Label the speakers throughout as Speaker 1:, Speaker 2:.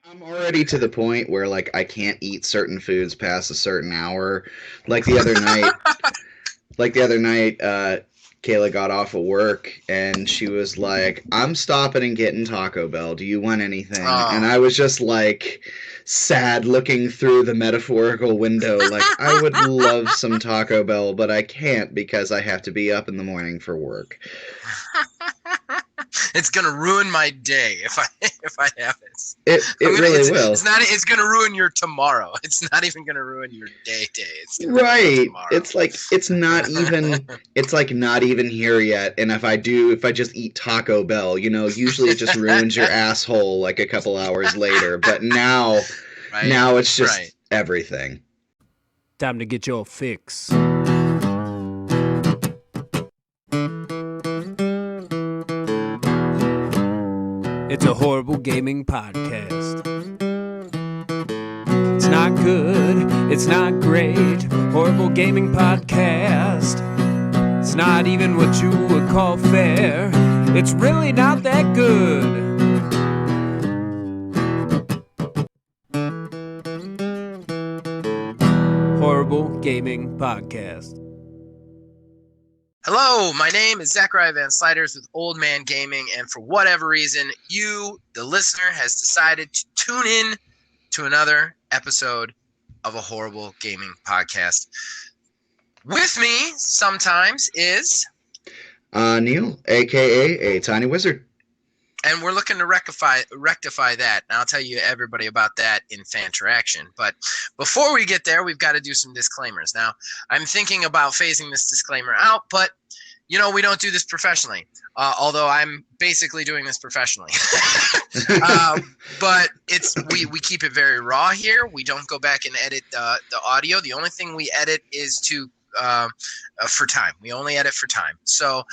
Speaker 1: I'm already to the point where like I can't eat certain foods past a certain hour. Like the other night, Kayla got off of work and she was like, "I'm stopping and getting Taco Bell. Do you want anything?" And
Speaker 2: Oh,
Speaker 1: I was just like sad looking through the metaphorical window like I would love some Taco Bell, but I can't because I have to be up in the morning for work.
Speaker 2: it's gonna ruin my day if I if I have it.
Speaker 1: It really
Speaker 2: It's
Speaker 1: will.
Speaker 2: not it's gonna ruin your tomorrow. It's not even gonna ruin your day. It's gonna ruin your
Speaker 1: Right.
Speaker 2: tomorrow.
Speaker 1: It's like it's like not even here yet. And if I just eat Taco Bell, usually it just ruins your asshole like a couple hours later. But
Speaker 2: Right,
Speaker 1: now it's
Speaker 2: right.
Speaker 1: just everything.
Speaker 3: Time to get your fix. It's a horrible gaming podcast. It's not good, it's not great. Horrible gaming podcast. It's not even what you would call fair. It's really not that good. Horrible Gaming Podcast.
Speaker 2: Hello, my name is Zachariah Van Sliders with Old Man Gaming, and for whatever reason, you, the listener, has decided to tune in to another episode of a horrible gaming podcast. With me sometimes is,
Speaker 1: Neil, aka a tiny wizard.
Speaker 2: and we're looking to rectify that, and I'll tell you everybody about that in Fanteraction. But before we get there, we've got to do some disclaimers. Now, I'm thinking about phasing this disclaimer out, but we don't do this professionally. Although I'm basically doing this professionally. But we keep it very raw here. We don't go back and edit the audio. The only thing we edit is for time. We only edit for time. So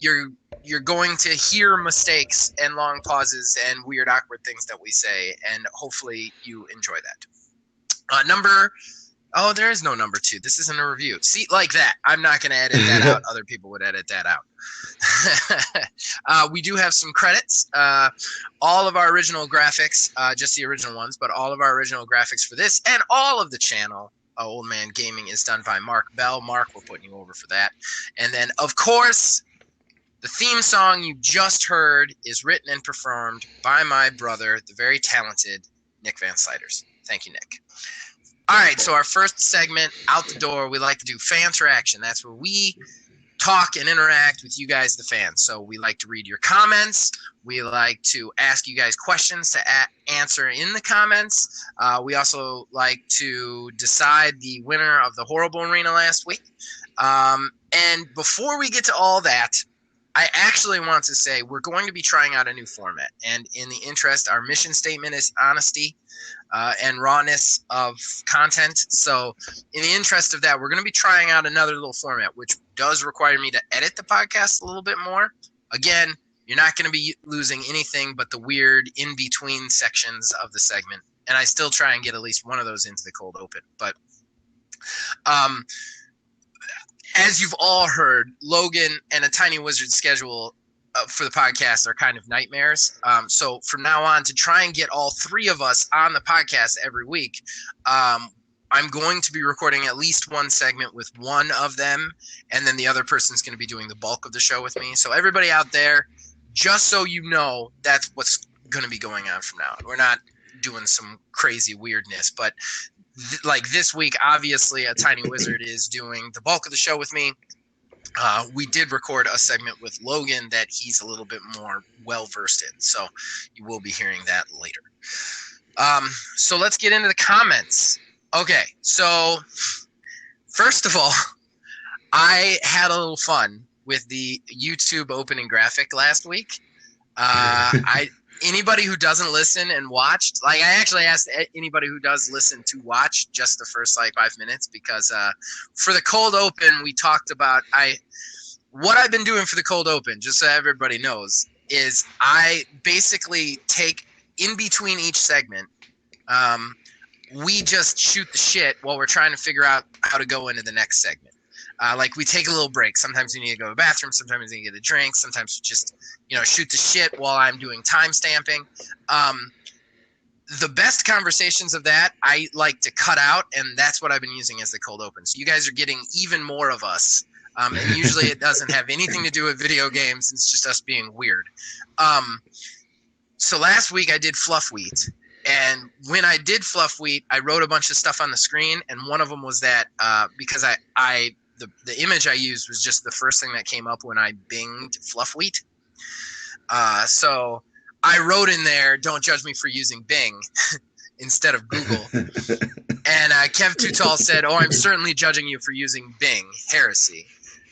Speaker 2: you're going to hear mistakes and long pauses and weird, awkward things that we say, and hopefully you enjoy that. Oh, there is no number 2. This isn't a review. See, like that. I'm not going to edit that out. Other people would edit that out. We do have some credits. All of our original graphics, just the original ones, but all of our original graphics for this and all of the channel, Old Man Gaming, is done by Mark Bell. Mark, we're putting you over for that. And then, of course, the theme song you just heard is written and performed by my brother, the very talented Nick Van Sliders. Thank you, Nick. All right, so our first segment, out the door, we like to do Fanteraction. That's where we talk and interact with you guys, the fans. So we like to read your comments. We like to ask you guys questions to answer in the comments. We also like to decide the winner of the Horrible Arena last week. And before we get to all that, I actually want to say we're going to be trying out a new format. And in the interest, our mission statement is honesty and rawness of content. So in the interest of that, we're going to be trying out another little format, which does require me to edit the podcast a little bit more. Again, you're not going to be losing anything but the weird in-between sections of the segment. And I still try and get at least one of those into the cold open. But as you've all heard, Logan and a Tiny Wizard schedule for the podcast are kind of nightmares. So from now on, to try and get all 3 of us on the podcast every week, I'm going to be recording at least one segment with one of them, and then the other person's going to be doing the bulk of the show with me. So everybody out there, just so you know, that's what's going to be going on from now on. We're not doing some crazy weirdness, but like this week, obviously, a Tiny Wizard is doing the bulk of the show with me. We did record a segment with Logan that he's a little bit more well-versed in, so you will be hearing that later. So let's get into the comments. Okay, so first of all, I had a little fun with the YouTube opening graphic last week. Anybody who doesn't listen and watched, like I actually asked anybody who does listen to watch just the first 5 minutes, because for the cold open, we talked about what I've been doing for the cold open, just so everybody knows, is I basically take in between each segment, we just shoot the shit while we're trying to figure out how to go into the next segment. Like we take a little break. Sometimes we need to go to the bathroom. Sometimes we need to get a drink. Sometimes we just, shoot the shit while I'm doing time stamping. the best conversations of that I like to cut out, and that's what I've been using as the cold open. So you guys are getting even more of us. And usually it doesn't have anything to do with video games. It's just us being weird. So last week I did fluff wheat. And when I did fluff wheat, I wrote a bunch of stuff on the screen. And one of them was that because the image I used was just the first thing that came up when I binged fluff wheat. So I wrote in there, don't judge me for using Bing instead of Google. And Kev Too Tall said, oh, I'm certainly judging you for using Bing. Heresy.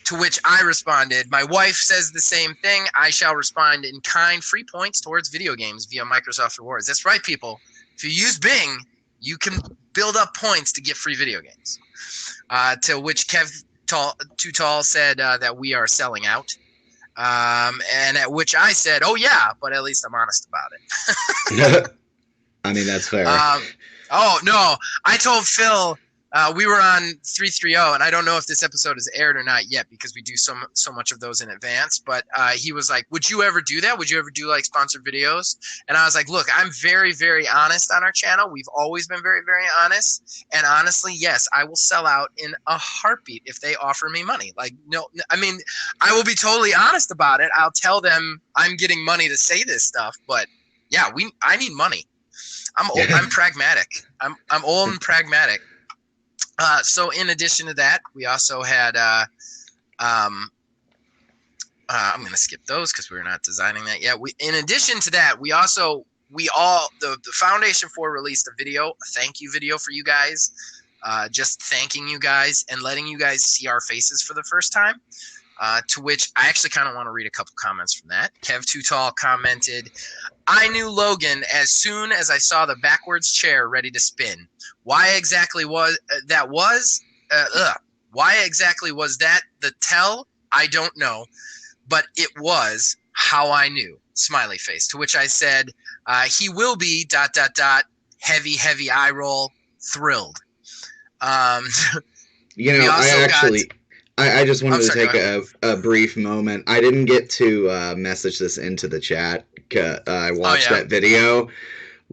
Speaker 2: To which I responded, my wife says the same thing. I shall respond in kind, free points towards video games via Microsoft Rewards. That's right, people. If you use Bing, you can build up points to get free video games. To which Kev Too Tall said that we are selling out. And at which I said, oh, yeah, but at least I'm honest about it.
Speaker 1: I mean, that's fair.
Speaker 2: Oh, no. I told Phil we were on 330, and I don't know if this episode is aired or not yet because we do so much of those in advance. But he was like, would you ever do that? Would you ever do like sponsored videos? And I was like, look, I'm very, very honest on our channel. We've always been very, very honest. And honestly, yes, I will sell out in a heartbeat if they offer me money. Like, no, I mean, I will be totally honest about it. I'll tell them I'm getting money to say this stuff. But yeah, I need money. I'm old, I'm pragmatic. I'm old and pragmatic. So in addition to that, we also had, I'm going to skip those because we're not designing that yet. In addition to that, the Foundation 4 released a video, a thank you video for you guys, just thanking you guys and letting you guys see our faces for the first time. To which I actually kind of want to read a couple comments from that. Kev Too Tall commented, I knew Logan as soon as I saw the backwards chair ready to spin. Why exactly was that the tell? I don't know, but it was how I knew. Smiley face. To which I said, he will be ... heavy eye roll, thrilled.
Speaker 1: You know, I just wanted to take a brief moment. I didn't get to message this into the chat. I watched that video.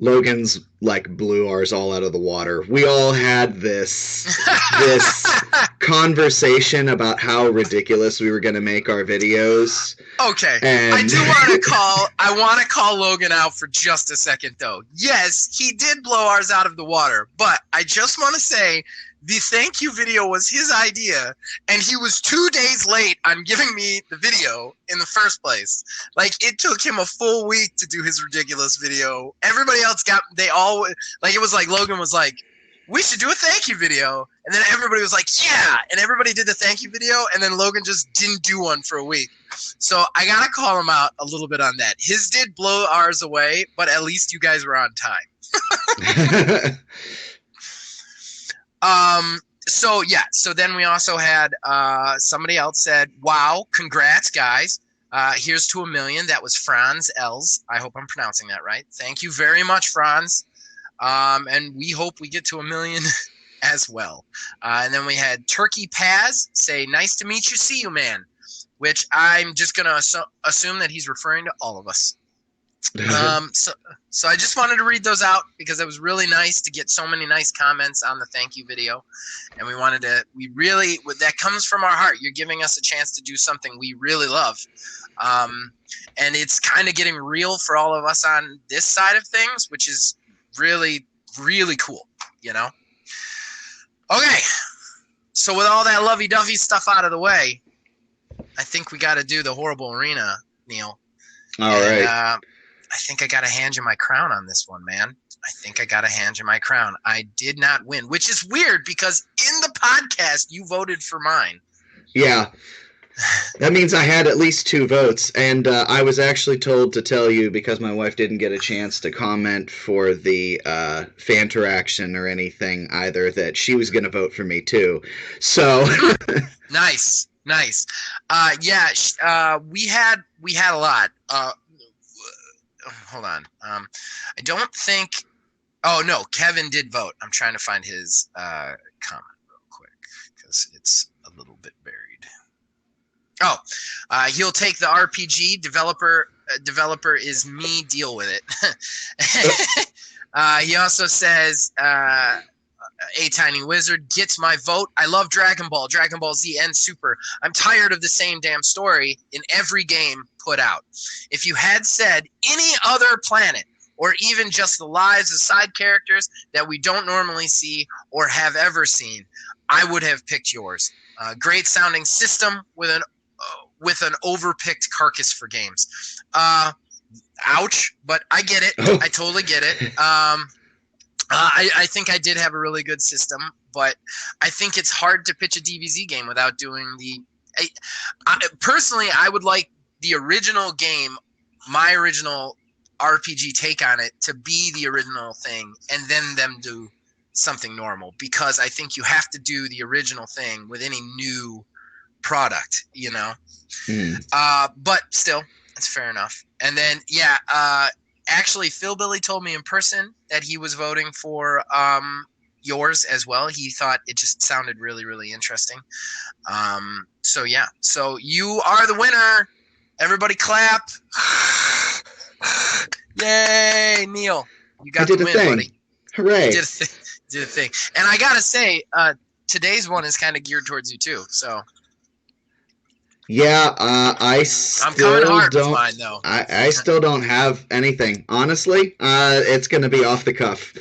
Speaker 1: Logan's like blew ours all out of the water. We all had this conversation about how ridiculous we were going to make our videos.
Speaker 2: Okay,
Speaker 1: and
Speaker 2: I want to call Logan out for just a second though. Yes, he did blow ours out of the water, but I just want to say the thank you video was his idea, and he was 2 days late on giving me the video in the first place. Like, it took him a full week to do his ridiculous video. Everybody else it was like Logan was like, we should do a thank you video. And then everybody was like, yeah. And everybody did the thank you video, and then Logan just didn't do one for a week. So I got to call him out a little bit on that. His did blow ours away, but at least you guys were on time. So then we also had somebody else said, wow, congrats guys. Here's to 1 million. That was Franz Els. I hope I'm pronouncing that right. Thank you very much, Franz. And we hope we get to 1 million as well. And then we had Turkey Paz say, nice to meet you, see you, man, which I'm just going to assume that he's referring to all of us. So I just wanted to read those out because it was really nice to get so many nice comments on the thank you video, and that comes from our heart. You're giving us a chance to do something we really love, and it's kind of getting real for all of us on this side of things, which is really, really cool, you know. Okay, so with all that lovey-dovey stuff out of the way, I think we got to do the horrible arena, Neil.
Speaker 1: All right.
Speaker 2: I think I got to hand you my crown on this one, man. I think I got to hand you my crown. I did not win, which is weird because in the podcast, you voted for mine.
Speaker 1: Yeah. That means I had at least 2 votes, and I was actually told to tell you because my wife didn't get a chance to comment for the Fanteraction or anything either that she was going to vote for me too. So
Speaker 2: Nice. We had a lot. Hold on. I don't think. Oh no, Kevin did vote. I'm trying to find his comment real quick because it's a little bit buried. Oh, he'll take the RPG developer. Developer is me. Deal with it. He also says, A Tiny Wizard gets my vote. I love Dragon Ball Z, and Super. I'm tired of the same damn story in every game put out. If you had said any other planet, or even just the lives of side characters that we don't normally see or have ever seen, I would have picked yours. Great sounding system with an overpicked carcass for games. Ouch, but I get it.
Speaker 1: Oh.
Speaker 2: I totally get it. I think I did have a really good system, but I think it's hard to pitch a DBZ game without doing the. Personally, I would like the original game, my original RPG take on it, to be the original thing, and then them do something normal, because I think you have to do the original thing with any new product, you know. But still, it's fair enough. And then actually, Phil Billy told me in person that he was voting for yours as well. He thought it just sounded really, really interesting. So you are the winner. Everybody clap. Yay, Neil. You got the win, buddy.
Speaker 1: Hooray.
Speaker 2: You did a thing. And I got to say, today's one is kind of geared towards you too. So
Speaker 1: yeah, I still
Speaker 2: I'm coming hard with mine, though.
Speaker 1: I still don't have anything. Honestly, it's going to be off the cuff.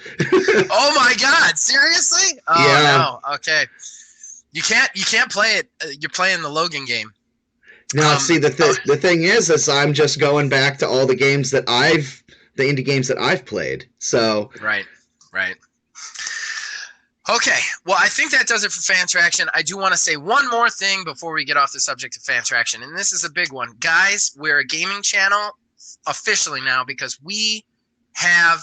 Speaker 2: Oh my God! Seriously? Oh
Speaker 1: yeah.
Speaker 2: No. Okay. You can't play it. You're playing the Logan game.
Speaker 1: No, see, the thing is I'm just going back to all the games that the indie games that I've played. So
Speaker 2: right. Okay, well, I think that does it for Fantraction. I do want to say one more thing before we get off the subject of Fantraction, and this is a big one. Guys, we're a gaming channel officially now because we have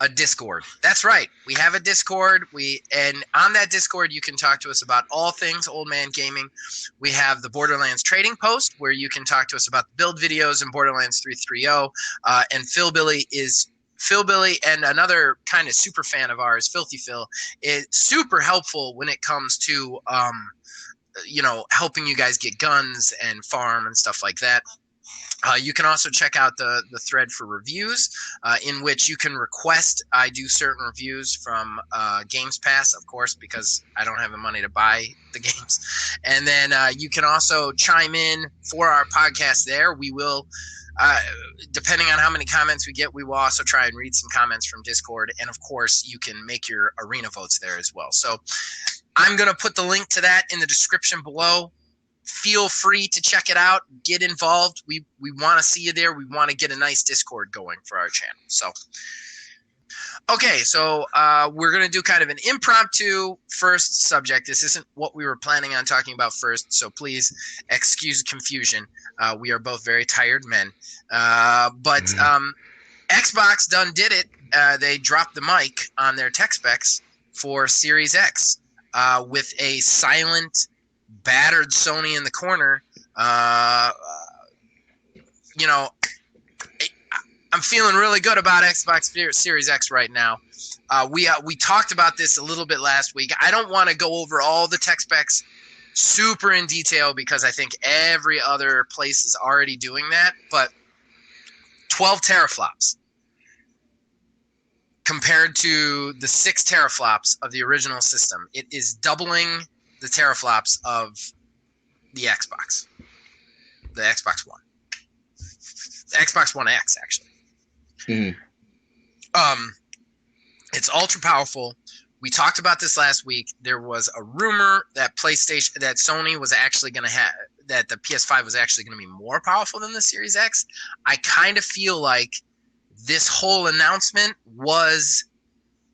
Speaker 2: a Discord. That's right, we have a Discord. And on that Discord, you can talk to us about all things Old Man Gaming. We have the Borderlands Trading Post, where you can talk to us about the build videos in Borderlands 3.3.0, and Phil Billy and another kind of super fan of ours, Filthy Phil, is super helpful when it comes to, helping you guys get guns and farm and stuff like that. You can also check out the thread for reviews, in which you can request I do certain reviews from Games Pass, of course, because I don't have the money to buy the games. And then you can also chime in for our podcast there. We will... depending on how many comments we get, we will also try and read some comments from Discord. And of course, you can make your arena votes there as well. So I'm going to put the link to that in the description below. Feel free to check it out. Get involved. We want to see you there. We want to get a nice Discord going for our channel. So, okay, so we're going to do kind of an impromptu first subject. This isn't what we were planning on talking about first, so please excuse confusion. We are both very tired men. But Xbox done did it. They dropped the mic on their tech specs for Series X with a silent, battered Sony in the corner. I'm feeling really good about Xbox Series X right now. We talked about this a little bit last week. I don't want to go over all the tech specs super in detail because I think every other place is already doing that. But 12 teraflops compared to the 6 teraflops of the original system. It is doubling the teraflops of the Xbox One. The Xbox One X, actually.
Speaker 1: Mm-hmm.
Speaker 2: It's ultra powerful. We talked about this last week. There was a rumor that Sony was actually going to have, that the PS5 was actually going to be more powerful than the Series X. I kind of feel like this whole announcement was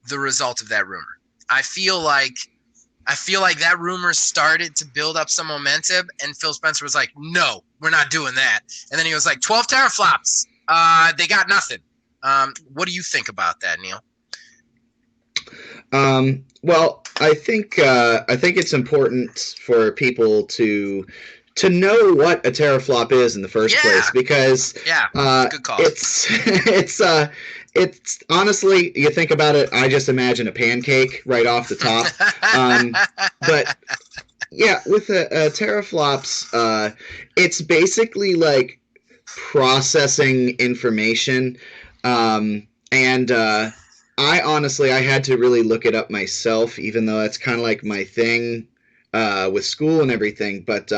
Speaker 2: the result of that rumor. I feel like that rumor started to build up some momentum, and Phil Spencer was like, "No, we're not doing that." And then he was like, "12 teraflops. They got nothing." What do you think about that, Neil?
Speaker 1: Well, I think it's important for people to know what a teraflop is in the first place, because
Speaker 2: good call.
Speaker 1: It's honestly, you think about it, I just imagine a pancake right off the top. But yeah, with a teraflops, it's basically like processing information, and I honestly, I had to really look it up myself, even though that's kind of like my thing with school and everything. But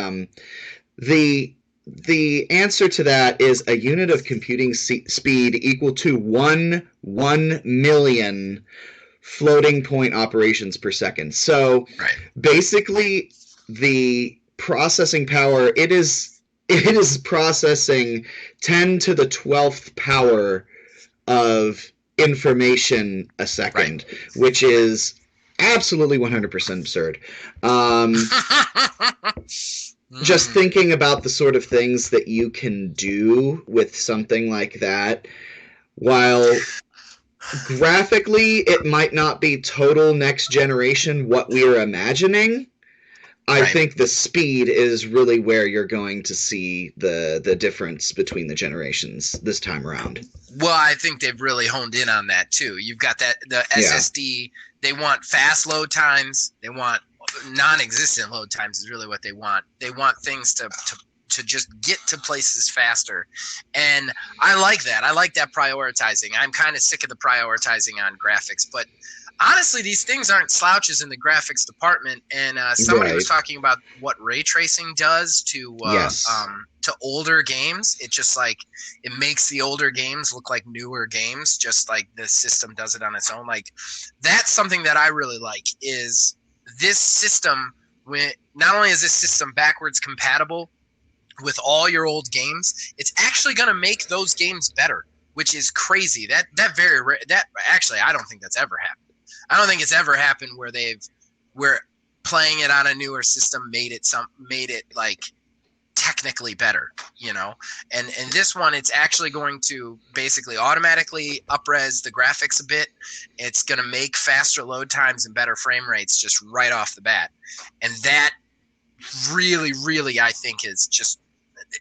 Speaker 1: the answer to that is a unit of computing speed equal to 1 million floating point operations per second. So
Speaker 2: Right.
Speaker 1: basically, the processing power, it is processing 10 to the 12th power of information a second, which is absolutely 100% absurd. Just thinking about the sort of things that you can do with something like that, while graphically it might not be total next generation what we're imagining, I think the speed is really where you're going to see the difference between the generations this time around.
Speaker 2: Well, I think they've really honed in on that too. You've got the SSD. They want fast load times. They want non-existent load times is really what they want. They want things to just get to places faster. And I like that. I like that prioritizing. I'm kind of sick of the prioritizing on graphics, but honestly, these things aren't slouches in the graphics department. And somebody was talking about what ray tracing does to older games. It just like it makes the older games look like newer games, just like the system does it on its own. Like that's something that I really like. Is this system? When not only is this system backwards compatible with all your old games, it's actually going to make those games better, which is crazy. That actually I don't think that's ever happened. I don't think it's ever happened where playing it on a newer system made it like technically better, you know. And this one, it's actually going to basically automatically up-res the graphics a bit. It's going to make faster load times and better frame rates just right off the bat. And that really, really, I think is just,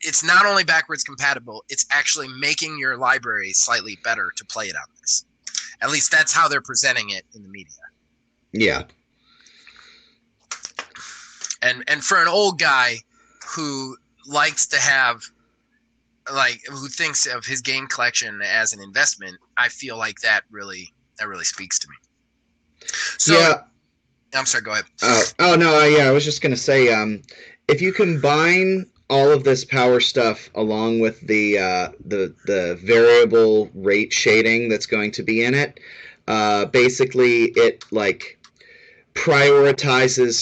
Speaker 2: it's not only backwards compatible, it's actually making your library slightly better to play it on this. At least that's how they're presenting it in the media.
Speaker 1: Yeah.
Speaker 2: And for an old guy who likes to have, like, who thinks of his game collection as an investment, I feel like that really speaks to me. So,
Speaker 1: yeah.
Speaker 2: I'm sorry, go ahead.
Speaker 1: I was just going to say, if you combine all of this power stuff along with the variable rate shading that's going to be in it, basically it like prioritizes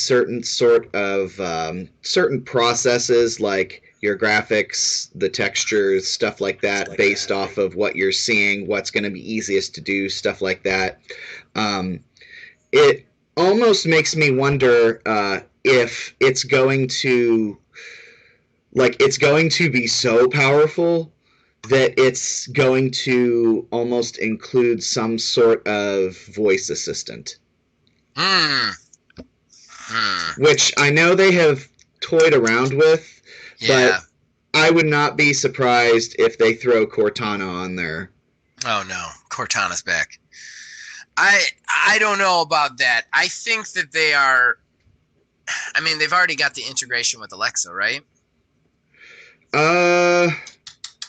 Speaker 1: certain processes like your graphics, the textures, stuff like that, based off of what you're seeing, what's going to be easiest to do, stuff like that. It almost makes me wonder if it's going to be so powerful that it's going to almost include some sort of voice assistant. Which I know they have toyed around with, but I would not be surprised if they throw Cortana on there.
Speaker 2: Oh no, Cortana's back. I don't know about that. I think that they are, I mean, they've already got the integration with Alexa, right? I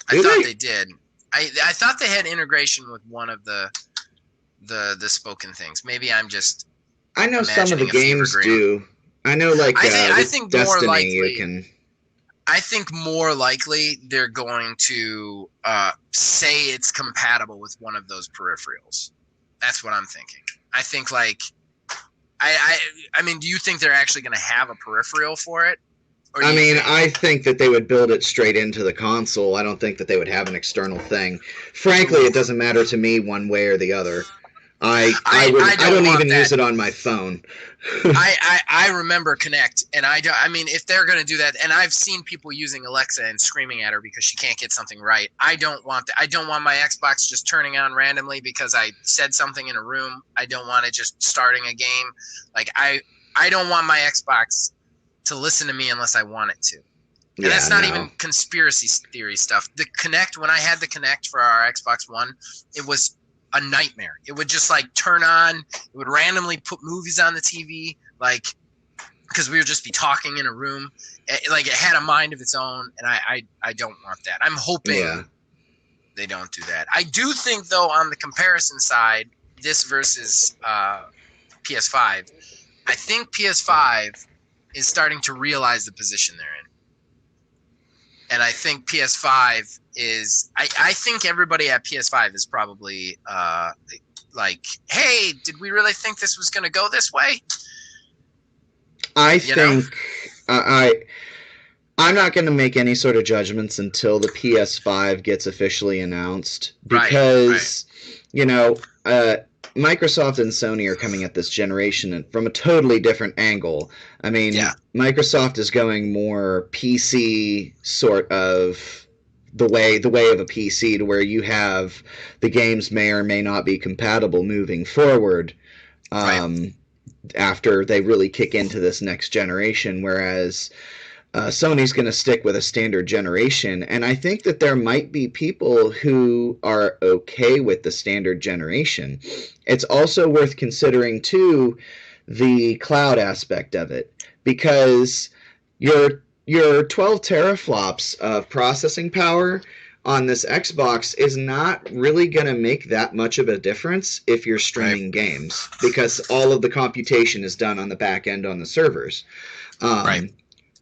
Speaker 2: thought they did. I thought they had integration with one of the spoken things. Maybe I'm just.
Speaker 1: I know some of the games do. I know, like
Speaker 2: I think
Speaker 1: Destiny,
Speaker 2: more likely,
Speaker 1: you can.
Speaker 2: I think more likely they're going to say it's compatible with one of those peripherals. That's what I'm thinking. I think like, I mean, do you think they're actually going to have a peripheral for it?
Speaker 1: I mean, I think that they would build it straight into the console. I don't think that they would have an external thing. Frankly, it doesn't matter to me one way or the other. I don't even use it on my phone.
Speaker 2: I remember Kinect, and I mean, if they're going to do that, and I've seen people using Alexa and screaming at her because she can't get something right. I don't want that. I don't want my Xbox just turning on randomly because I said something in a room. I don't want it just starting a game. Like I don't want my Xbox to listen to me unless I want it to. And that's not even conspiracy theory stuff. The Kinect, when I had the Kinect for our Xbox One, it was a nightmare. It would just like turn on, it would randomly put movies on the TV, like, because we would just be talking in a room. Like it had a mind of its own, and I don't want that. I'm hoping they don't do that. I do think, though, on the comparison side, this versus PS5, I think PS5 is starting to realize the position they're in. And I think PS5 is, I think everybody at PS5 is probably like, hey, did we really think this was going to go this way?
Speaker 1: I think I'm not going to make any sort of judgments until the PS5 gets officially announced, because Microsoft and Sony are coming at this generation from a totally different angle. I mean, Microsoft is going more PC sort of the way of a PC, to where you have the games may or may not be compatible moving forward after they really kick into this next generation, whereas Sony's going to stick with a standard generation. And I think that there might be people who are okay with the standard generation. It's also worth considering, too, the cloud aspect of it, because your 12 teraflops of processing power on this Xbox is not really going to make that much of a difference if you're streaming games, because all of the computation is done on the back end on the servers.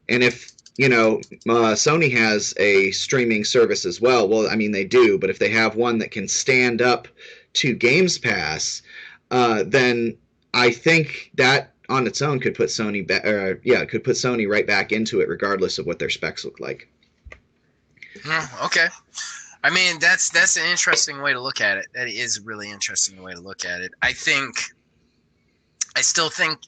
Speaker 1: And if, Sony has a streaming service as well, I mean, they do, but if they have one that can stand up to Games Pass, then I think that on its own could put Sony could put Sony right back into it, regardless of what their specs look like.
Speaker 2: Okay. I mean, that's an interesting way to look at it. That is a really interesting way to look at it. I still think,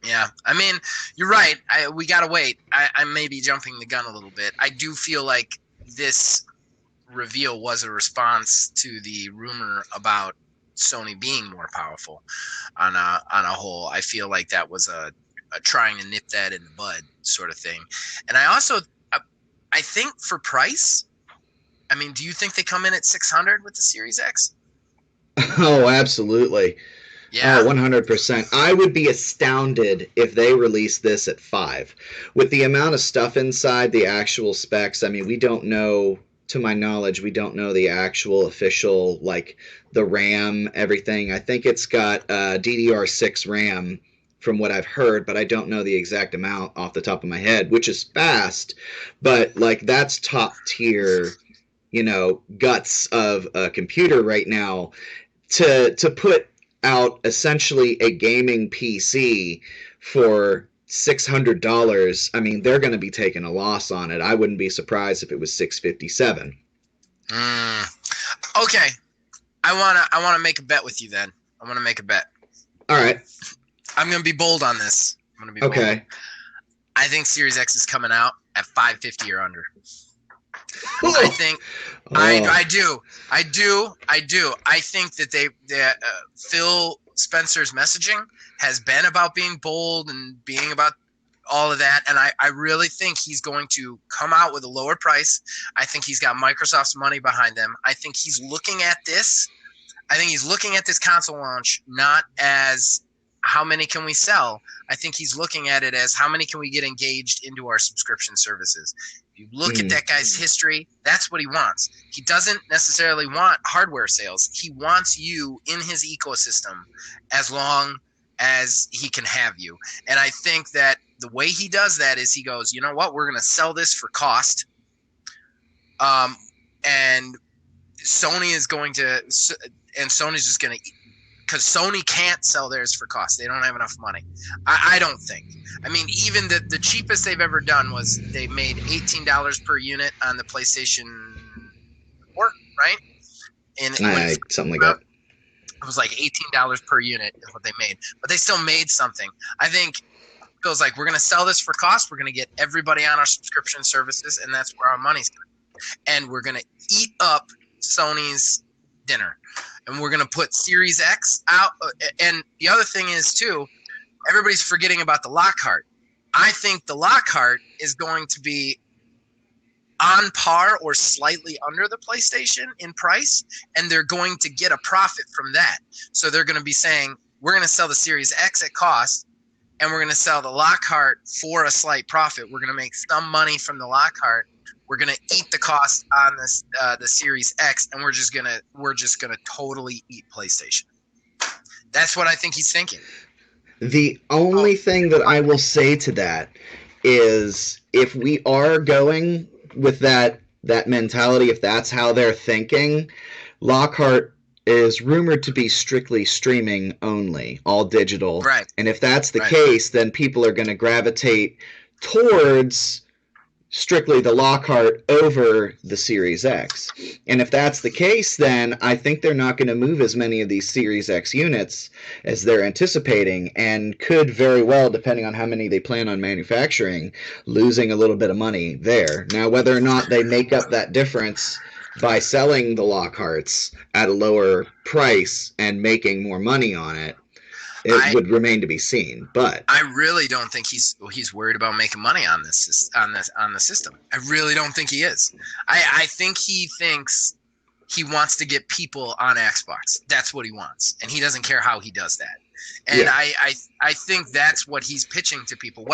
Speaker 2: yeah. I mean, you're right. We gotta wait. I may be jumping the gun a little bit. I do feel like this reveal was a response to the rumor about Sony being more powerful on a whole. I feel like that was a trying to nip that in the bud sort of thing. And I also, I think for price, I mean, do you think they come in at 600 with the Series X?
Speaker 1: Oh, absolutely.
Speaker 2: Yeah.
Speaker 1: 100%. I would be astounded if they released this at 5. With the amount of stuff inside, the actual specs, I mean, we don't know, to my knowledge, we don't know the actual official, like, the RAM, everything. I think it's got DDR6 RAM from what I've heard, but I don't know the exact amount off the top of my head, which is fast, but, like, that's top tier, guts of a computer right now. To put out essentially a gaming PC for $600, I mean, they're going to be taking a loss on it. I wouldn't be surprised if it was $657.
Speaker 2: Okay, I wanna make a bet with you then. I want to make a bet.
Speaker 1: All right.
Speaker 2: I'm gonna be bold on this.
Speaker 1: Okay.
Speaker 2: Bold. I think Series X is coming out at 550 or under.
Speaker 1: Ooh.
Speaker 2: I think I do. I think that Phil Spencer's messaging has been about being bold and being about all of that, and I really think he's going to come out with a lower price. I think he's got Microsoft's money behind them. I think he's looking at this. I think he's looking at this console launch not as how many can we sell. I think he's looking at it as how many can we get engaged into our subscription services. You look at that guy's history, that's what he wants. He doesn't necessarily want hardware sales. He wants you in his ecosystem as long as he can have you. And I think that the way he does that is he goes, you know what, we're going to sell this for cost. And Sony is going to, and Sony's just going to, because Sony can't sell theirs for cost. They don't have enough money. I don't think. I mean, even the cheapest they've ever done was they made $18 per unit on the PlayStation 4, right? And
Speaker 1: something like that.
Speaker 2: It was like $18 per unit is what they made. But they still made something. I think it feels like we're going to sell this for cost. We're going to get everybody on our subscription services, and that's where our money's going to go. And we're going to eat up Sony's dinner. And we're going to put Series X out. And the other thing is, too, everybody's forgetting about the Lockhart. I think the Lockhart is going to be on par or slightly under the PlayStation in price, and they're going to get a profit from that. So they're going to be saying, we're going to sell the Series X at cost, and we're going to sell the Lockhart for a slight profit. We're going to make some money from the Lockhart. We're gonna eat the cost on this the Series X, and we're just gonna totally eat PlayStation. That's what I think he's thinking.
Speaker 1: The only thing that I will say to that is if we are going with that mentality, if that's how they're thinking, Lockhart is rumored to be strictly streaming only, all digital.
Speaker 2: Right.
Speaker 1: And if that's the case, then people are going to gravitate towards strictly the Lockhart over the Series X. And if that's the case, then I think they're not going to move as many of these Series X units as they're anticipating, and could very well, depending on how many they plan on manufacturing, losing a little bit of money there. Now, whether or not they make up that difference by selling the Lockharts at a lower price and making more money on it, it would remain to be seen. But
Speaker 2: I really don't think he's worried about making money on the system. I really don't think he is. I think he thinks he wants to get people on Xbox. That's what he wants, and he doesn't care how he does that. And yeah. I think that's what he's pitching to people.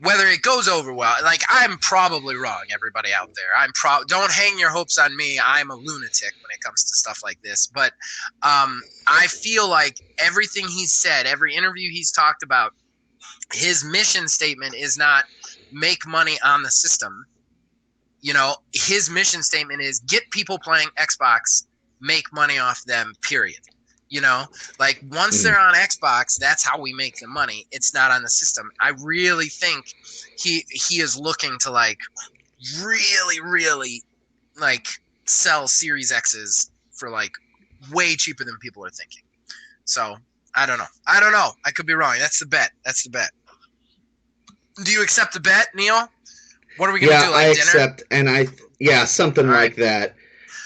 Speaker 2: Whether it goes over well, like, I'm probably wrong, everybody out there. Don't hang your hopes on me. I'm a lunatic when it comes to stuff like this. But I feel like everything he's said, every interview he's talked about, his mission statement is not make money on the system. You know, his mission statement is get people playing Xbox, make money off them, period. You know, like, once they're on Xbox, that's how we make the money. It's not on the system. I really think he is looking to, like, really, like, sell Series X's for, like, way cheaper than people are thinking. So I don't know. I could be wrong. That's the bet. Do you accept the bet, Neil? What are we gonna do? Like,
Speaker 1: I accept,
Speaker 2: dinner?
Speaker 1: And something like that.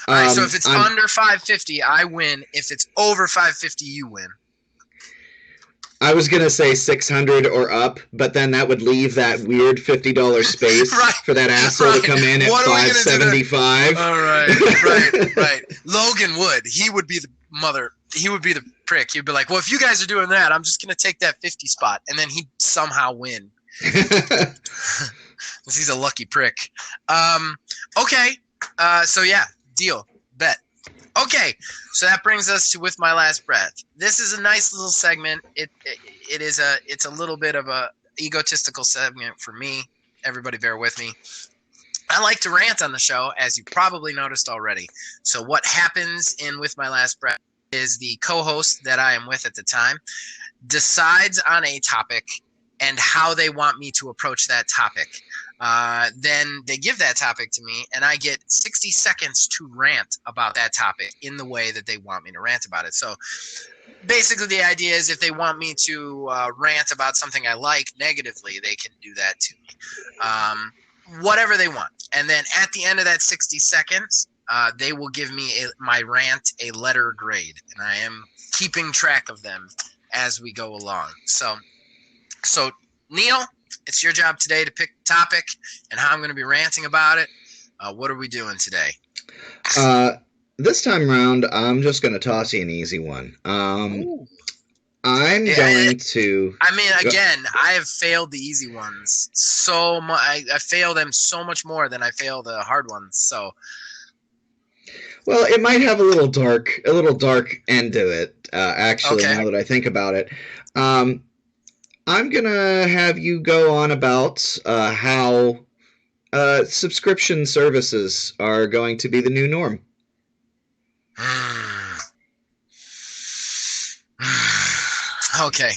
Speaker 2: All right, so if it's under 550, I win. If it's over 550, you win.
Speaker 1: I was going to say 600 or up, but then that would leave that weird $50 space for that asshole to come in at 575.
Speaker 2: All right. Logan would. He would be the prick. He'd be like, well, if you guys are doing that, I'm just going to take that 50 spot, and then he'd somehow win. He's a lucky prick. Okay. So yeah. Deal. Bet. Okay, so that brings us to With My Last Breath. This is a nice little segment. It's a little bit of a egotistical segment for me. Everybody bear with me. I like to rant on the show, as you probably noticed already. So what happens in With My Last Breath is the co-host that I am with at the time decides on a topic and how they want me to approach that topic. Then they give that topic to me, and I get 60 seconds to rant about that topic in the way that they want me to rant about it. So basically the idea is if they want me to rant about something I like negatively, they can do that to me. Whatever they want. And then at the end of that 60 seconds, they will give me my rant a letter grade, and I am keeping track of them as we go along. So Neil, it's your job today to pick the topic and how I'm going to be ranting about it. What are we doing today?
Speaker 1: This time around, I'm just going to toss you an easy one. I'm going to... I mean,
Speaker 2: again, I have failed the easy ones so much. I fail them so much more than I fail the hard ones. So,
Speaker 1: well, it might have a little dark end to it, actually, now that I think about it. I'm going to have you go on about how subscription services are going to be the new norm.
Speaker 2: Okay.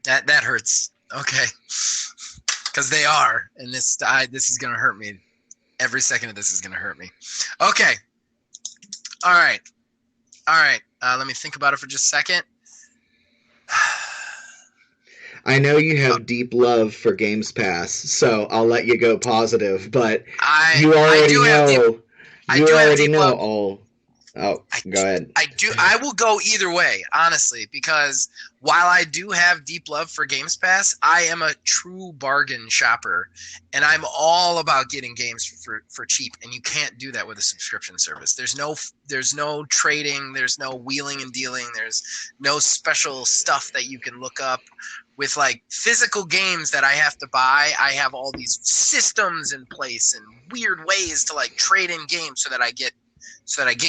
Speaker 2: That hurts. Okay. Because they are. And this is going to hurt me. Every second of this is going to hurt me. Okay. All right. Let me think about it for just a second.
Speaker 1: I know you have deep love for Games Pass, so I'll let you go positive, but you already know. Go ahead.
Speaker 2: I will go either way, honestly, because while I do have deep love for Games Pass, I am a true bargain shopper, and I'm all about getting games for cheap, and you can't do that with a subscription service. There's no trading, there's no wheeling and dealing, there's no special stuff that you can look up. With like physical games that I have to buy, I have all these systems in place and weird ways to like trade in games so that I get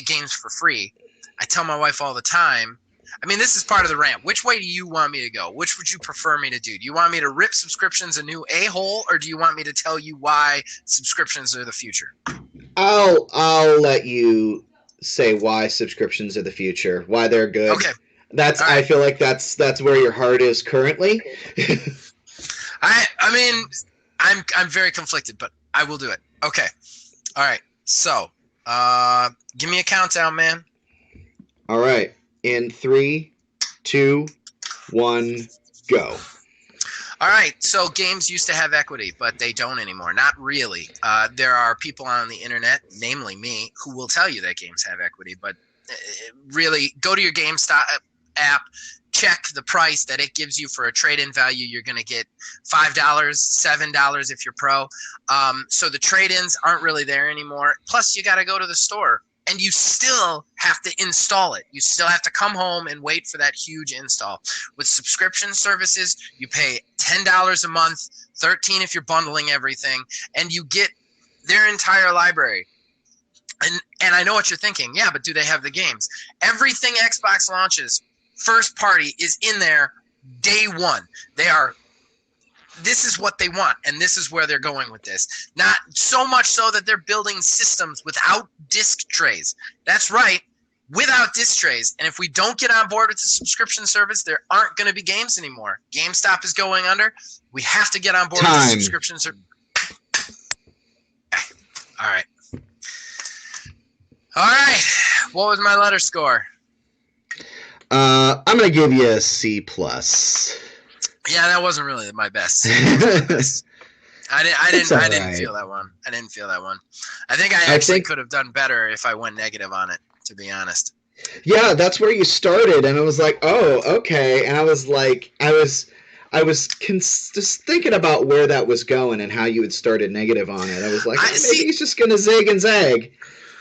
Speaker 2: games for free. I tell my wife all the time, I mean, this is part of the rant. Which way do you want me to go? Which would you prefer me to do? Do you want me to rip subscriptions a new a-hole, or do you want me to tell you why subscriptions are the future?
Speaker 1: I'll let you say why subscriptions are the future, why they're good.
Speaker 2: Okay.
Speaker 1: That's
Speaker 2: All right.
Speaker 1: I feel like that's where your heart is currently.
Speaker 2: I mean, I'm very conflicted, but I will do it. Okay. All right. So, give me a countdown, man.
Speaker 1: All right. In 3, 2, 1, go.
Speaker 2: All right. So games used to have equity, but they don't anymore. Not really. There are people on the internet, namely me, who will tell you that games have equity, but really go to your GameStop app, check the price that it gives you for a trade-in value. You're going to get $5, $7 if you're pro. So the trade-ins aren't really there anymore. Plus, you got to go to the store, and you still have to install it. You still have to come home and wait for that huge install. With subscription services, you pay $10 a month, $13 if you're bundling everything, and you get their entire library. And I know what you're thinking. Yeah, but do they have the games? Everything Xbox launches, first party, is in there day one. This is what they want, and this is where they're going with this. Not so much so that they're building systems without disc trays. That's right, without disc trays. And if we don't get on board with the subscription service, there aren't going to be games anymore. GameStop is going under. We have to get on board with the subscription service. All right. All right. What was my letter score?
Speaker 1: I'm going to give you a C+.
Speaker 2: Yeah, that wasn't really my best. I didn't feel that one. I didn't feel that one. I think I actually could have done better if I went negative on it, to be honest.
Speaker 1: Yeah, that's where you started, and I was like, oh, okay. And I was like, I was just thinking about where that was going and how you had started negative on it. I was like, maybe he's just going to zig and zag.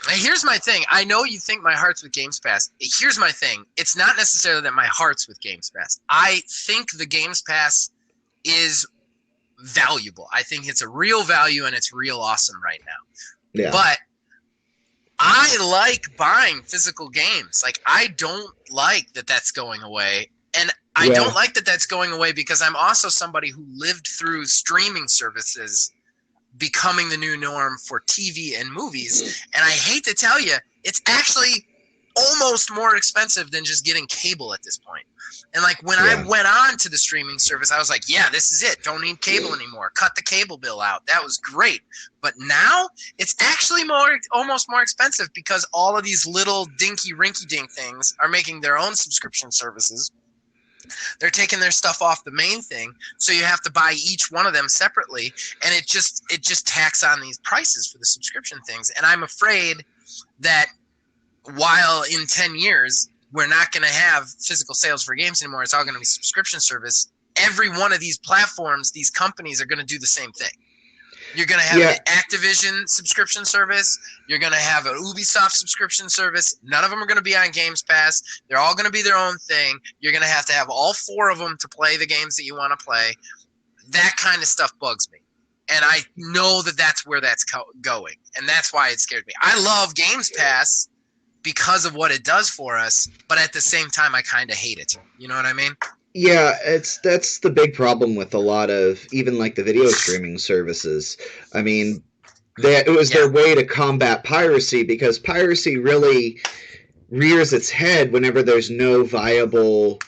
Speaker 2: Here's my thing. I know you think my heart's with Games Pass. Here's my thing. It's not necessarily that my heart's with Games Pass. I think the Games Pass is valuable. I think it's a real value and it's real awesome right now.
Speaker 1: Yeah.
Speaker 2: But I like buying physical games. Like, I don't like that that's going away. And I don't like that that's going away because I'm also somebody who lived through streaming services becoming the new norm for TV and movies. And I hate to tell you, it's actually almost more expensive than just getting cable at this point. And like when I went on to the streaming service, I was like, yeah, this is it. Don't need cable anymore. Cut the cable bill out. That was great. But now it's actually almost more expensive because all of these little dinky rinky dink things are making their own subscription services. They're taking their stuff off the main thing, so you have to buy each one of them separately, and it just tacks on these prices for the subscription things. And I'm afraid that while in 10 years we're not going to have physical sales for games anymore, it's all going to be subscription service. Every one of these platforms, these companies are going to do the same thing. You're going to have an Activision subscription service. You're going to have an Ubisoft subscription service. None of them are going to be on Games Pass. They're all going to be their own thing. You're going to have all 4 of them to play the games that you want to play. That kind of stuff bugs me. And I know that that's where that's going. And that's why it scared me. I love Games Pass because of what it does for us. But at the same time, I kind of hate it. You know what I mean?
Speaker 1: Yeah, that's the big problem with a lot of even like the video streaming services. I mean, it was their way to combat piracy because piracy really rears its head whenever there's no viable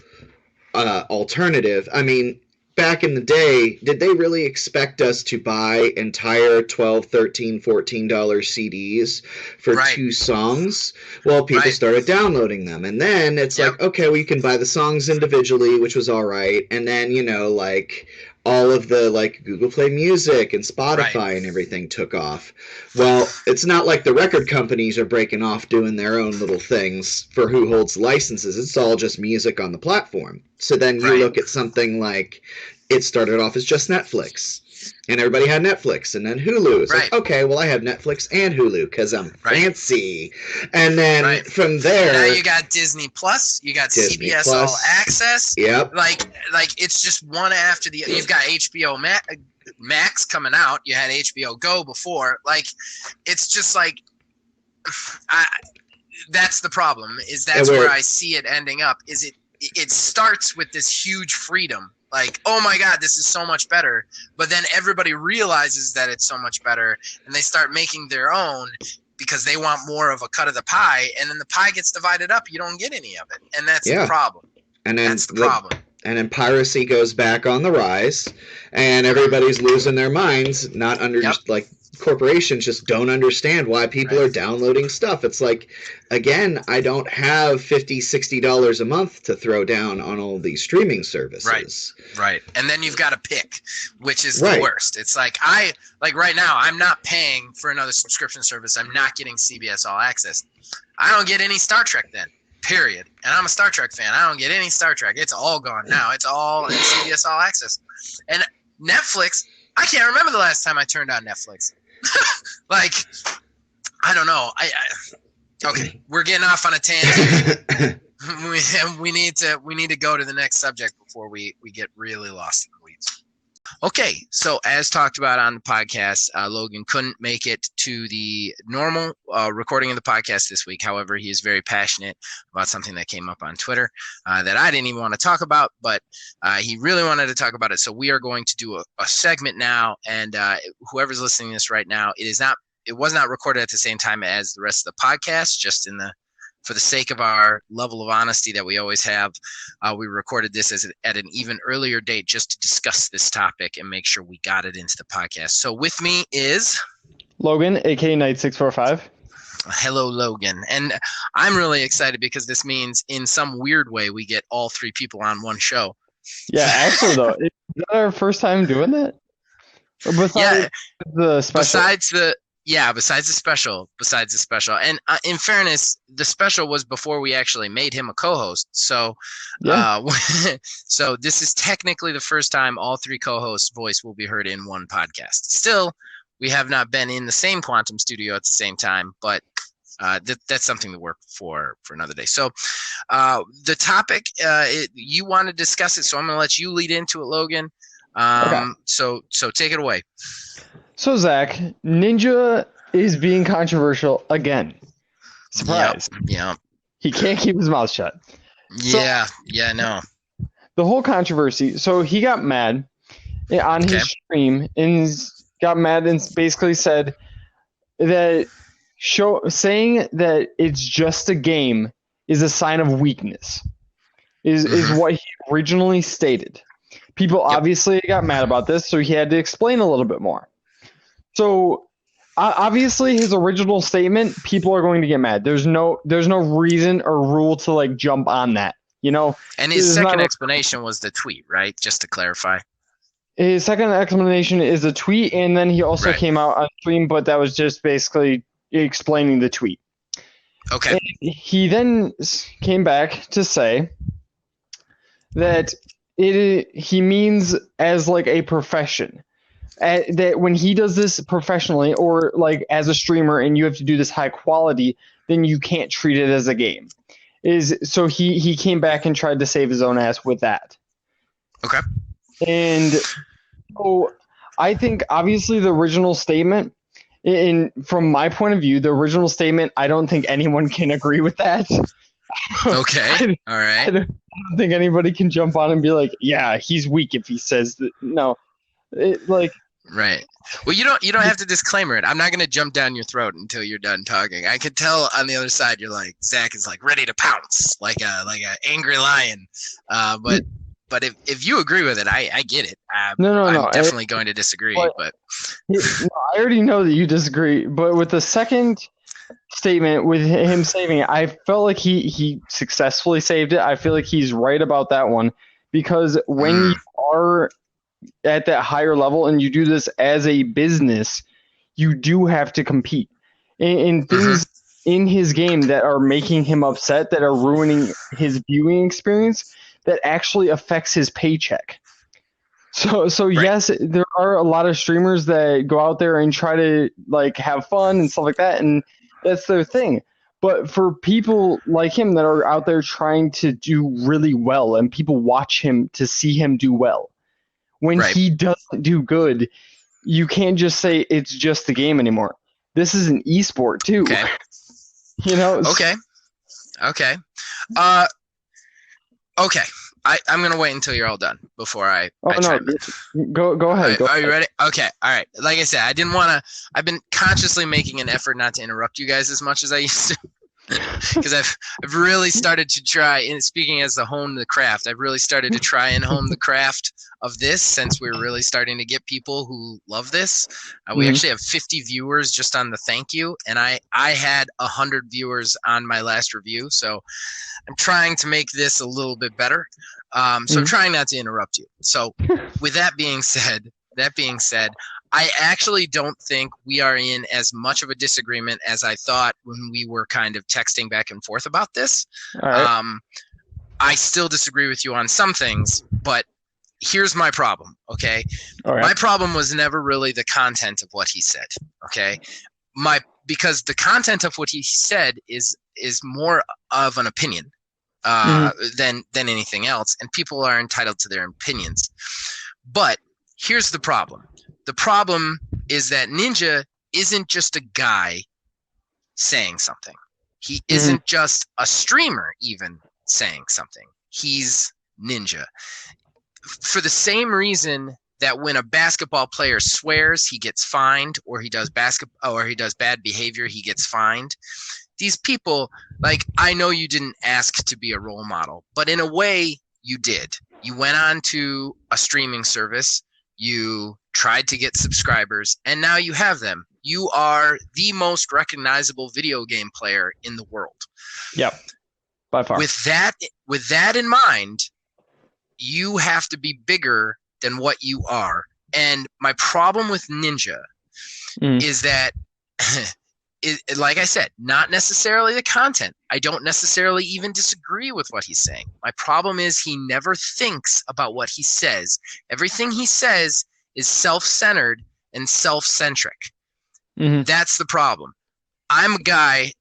Speaker 1: alternative. I mean, back in the day, did they really expect us to buy entire $12, $13, $14 CDs for 2 songs? Well, people started downloading them. And then it's like, okay, well, you can buy the songs individually, which was all right. And then, like all of the like Google Play Music and Spotify and everything took off. Well, it's not like the record companies are breaking off doing their own little things for who holds licenses. It's all just music on the platform. So then you look at something like it started off as just Netflix. And everybody had Netflix. And then Hulu. It's like, okay, well, I have Netflix and Hulu because I'm fancy. And then from there...
Speaker 2: Now you got Disney Plus. You got
Speaker 1: Disney
Speaker 2: CBS
Speaker 1: Plus.
Speaker 2: All Access.
Speaker 1: Yep.
Speaker 2: Like it's just one after the... You've got HBO Max coming out. You had HBO Go before. Like, it's just like... that's the problem. Is that's where I see it ending up. Is it starts with this huge freedom. Like, oh my God, this is so much better. But then everybody realizes that it's so much better, and they start making their own because they want more of a cut of the pie, and then the pie gets divided up. You don't get any of it, and that's the problem.
Speaker 1: And then
Speaker 2: that's the problem.
Speaker 1: And then piracy goes back on the rise, and everybody's losing their minds. Not like corporations just don't understand why people are downloading stuff. It's like, again, I don't have $50-$60 a month to throw down on all these streaming services.
Speaker 2: Right. And then you've got to pick, which is the worst. It's like right now, I'm not paying for another subscription service. I'm not getting CBS All Access. I don't get any Star Trek then. Period. And I'm a Star Trek fan. I don't get any Star Trek. It's all gone now. It's all in CBS All Access. And Netflix, I can't remember the last time I turned on Netflix. Like, I don't know. Okay, we're getting off on a tangent. we need to go to the next subject before we get really lost in the weeds. Okay, so as talked about on the podcast, Logan couldn't make it to the normal recording of the podcast this week. However, he is very passionate about something that came up on Twitter that I didn't even want to talk about, but he really wanted to talk about it. So we are going to do a segment now, and whoever's listening to this right now, it was not recorded at the same time as the rest of the podcast, just for the sake of our level of honesty that we always have, we recorded this at an even earlier date just to discuss this topic and make sure we got it into the podcast. So with me is
Speaker 4: Logan, aka Knight645.
Speaker 2: Hello, Logan. And I'm really excited because this means in some weird way we get all three people on one show.
Speaker 4: Yeah, actually though, is that our first time doing that? Besides the special? Besides the special. And in fairness, the special was before we actually made him a co-host. So, so this is technically the first time all three co-hosts' voice will be heard in one podcast. Still, we have not been in the same quantum studio at the same time, but that's something to work for another day. So the topic, you want to discuss it, so I'm going to let you lead into it, Logan. Okay. So take it away. So, Zach, Ninja is being controversial again. Surprise.
Speaker 2: Yep.
Speaker 4: He can't keep his mouth shut.
Speaker 2: No.
Speaker 4: The whole controversy. So he got mad on his stream and got mad and basically said that saying that it's just a game is a sign of weakness, is what he originally stated. People obviously got mad about this, so he had to explain a little bit more. So obviously his original statement, people are going to get mad. There's no reason or rule to like jump on that, you know.
Speaker 2: And his second explanation was the tweet, right? Just to clarify.
Speaker 4: His second explanation is a tweet, and then he also came out on stream, but that was just basically explaining the tweet.
Speaker 2: Okay.
Speaker 4: And he then came back to say that he means as like a profession. That when he does this professionally or like as a streamer and you have to do this high quality, then you can't treat it as a game. So he came back and tried to save his own ass with that.
Speaker 2: Okay.
Speaker 4: And so I think obviously the original statement, from my point of view, the original statement, I don't think anyone can agree with that.
Speaker 2: Okay. All right.
Speaker 4: I don't think anybody can jump on and be like, yeah, he's weak if he says that. No.
Speaker 2: Right. Well, you don't have to disclaimer it. I'm not going to jump down your throat until you're done talking. I could tell on the other side you're like, Zach is like ready to pounce like a angry lion. But if you agree with it, I get it. I'm definitely going to disagree. But
Speaker 4: I already know that you disagree. But with the second statement, with him saving it, I felt like he successfully saved it. I feel like he's right about that one, because when you are at that higher level and you do this as a business, you do have to compete. And things in his game that are making him upset, that are ruining his viewing experience, that actually affects his paycheck. So yes, there are a lot of streamers that go out there and try to like have fun and stuff like that, and that's their thing. But for people like him that are out there trying to do really well, and people watch him to see him do well, when he doesn't do good, you can't just say it's just the game anymore. This is an esport too.
Speaker 2: Okay.
Speaker 4: You know?
Speaker 2: Okay. Okay. Okay. I'm gonna wait until you're all done before I chime in.
Speaker 4: Go ahead.
Speaker 2: Are you ready? Okay. All right. Like I said, I didn't want to. I've been consciously making an effort not to interrupt you guys as much as I used to, because I've really started to try. And speaking as the hone the craft, I've really started to try and hone the craft of this since we're really starting to get people who love this. We actually have 50 viewers just on the thank you, and I had 100 viewers on my last review, so I'm trying to make this a little bit better. So I'm trying not to interrupt you. So with that being said, I actually don't think we are in as much of a disagreement as I thought when we were kind of texting back and forth about this.
Speaker 4: All right.
Speaker 2: I still disagree with you on some things, but here's my problem, okay?
Speaker 4: All right.
Speaker 2: My problem was never really the content of what he said, okay? Because the content of what he said is more of an opinion than anything else, and people are entitled to their opinions. But here's the problem. The problem is that Ninja isn't just a guy saying something. He isn't just a streamer even saying something. He's Ninja. For the same reason that when a basketball player swears, he gets fined, or he does bad behavior, he gets fined. These people, like, I know you didn't ask to be a role model, but in a way you did. You went on to a streaming service, you tried to get subscribers, and now you have them. You are the most recognizable video game player in the world.
Speaker 4: Yep. By far.
Speaker 2: With that in mind, you have to be bigger than what you are. And my problem with Ninja is that, like I said, not necessarily the content. I don't necessarily even disagree with what he's saying. My problem is he never thinks about what he says. Everything he says is self-centered and self-centric. That's the problem. I'm a guy,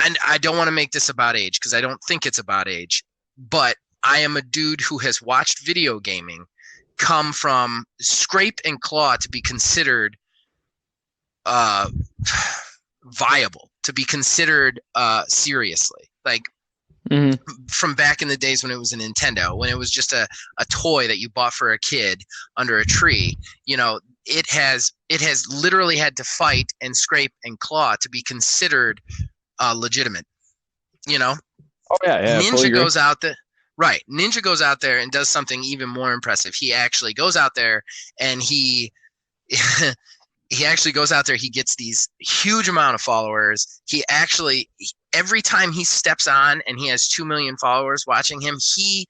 Speaker 2: and I don't want to make this about age because I don't think it's about age, but I am a dude who has watched video gaming come from scrape and claw to be considered viable, to be considered seriously. Like from back in the days when it was a Nintendo, when it was just a toy that you bought for a kid under a tree, you know, it has literally had to fight and scrape and claw to be considered legitimate, you know?
Speaker 4: Oh yeah.
Speaker 2: Ninja goes out there. Right. Ninja goes out there and does something even more impressive. He actually goes out there and he actually goes out there. He gets these huge amount of followers. He actually, every time he steps on and he has 2 million followers watching him, he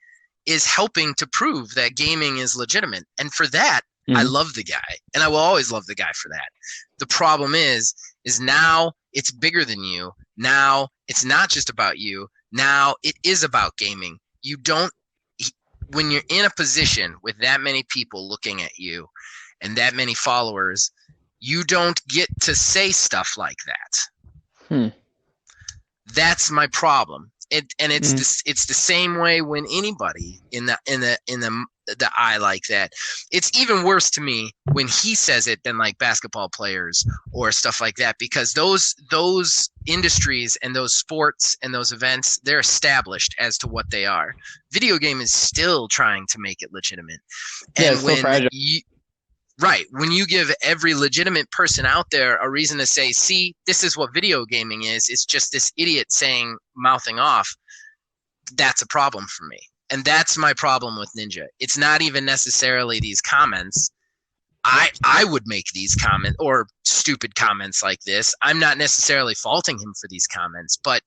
Speaker 2: is helping to prove that gaming is legitimate. And for that, I love the guy, and I will always love the guy for that. The problem is now it's bigger than you. Now it's not just about you. Now it is about gaming. You don't, when you're in a position with that many people looking at you and that many followers, you don't get to say stuff like that. That's my problem. It's the same way when anybody in the eye like that. It's even worse to me when he says it than like basketball players or stuff like that, because those industries and those sports and those events, they're established as to what they are. Video game is still trying to make it legitimate. And when you give every legitimate person out there a reason to say, see, this is what video gaming is, it's just this idiot mouthing off, that's a problem for me. And that's my problem with Ninja. It's not even necessarily these comments. I would make these comments or stupid comments like this. I'm not necessarily faulting him for these comments, but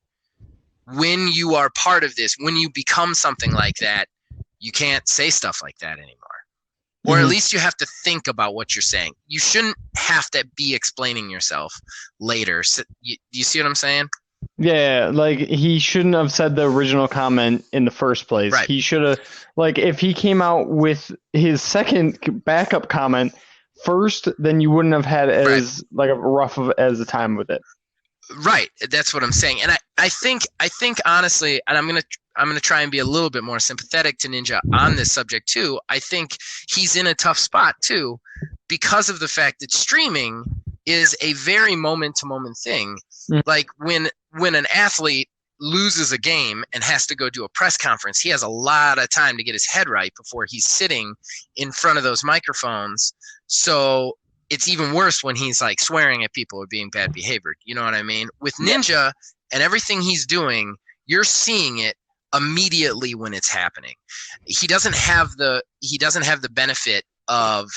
Speaker 2: when you are part of this, when you become something like that, you can't say stuff like that anymore. Or at least you have to think about what you're saying. You shouldn't have to be explaining yourself later. So, you see what I'm saying?
Speaker 4: Yeah, like he shouldn't have said the original comment in the first place.
Speaker 2: Right.
Speaker 4: He should have, like, if he came out with his second backup comment first, then you wouldn't have had as like a rough of as a time with it.
Speaker 2: Right. That's what I'm saying. And I think honestly, and I'm gonna try and be a little bit more sympathetic to Ninja on this subject too. I think he's in a tough spot too, because of the fact that streaming is a very moment to moment thing. Like when an athlete loses a game and has to go do a press conference, he has a lot of time to get his head right before he's sitting in front of those microphones. So it's even worse when he's like swearing at people or being bad behaviored. You know what I mean? With Ninja and everything he's doing, you're seeing it immediately when it's happening. He doesn't have the benefit of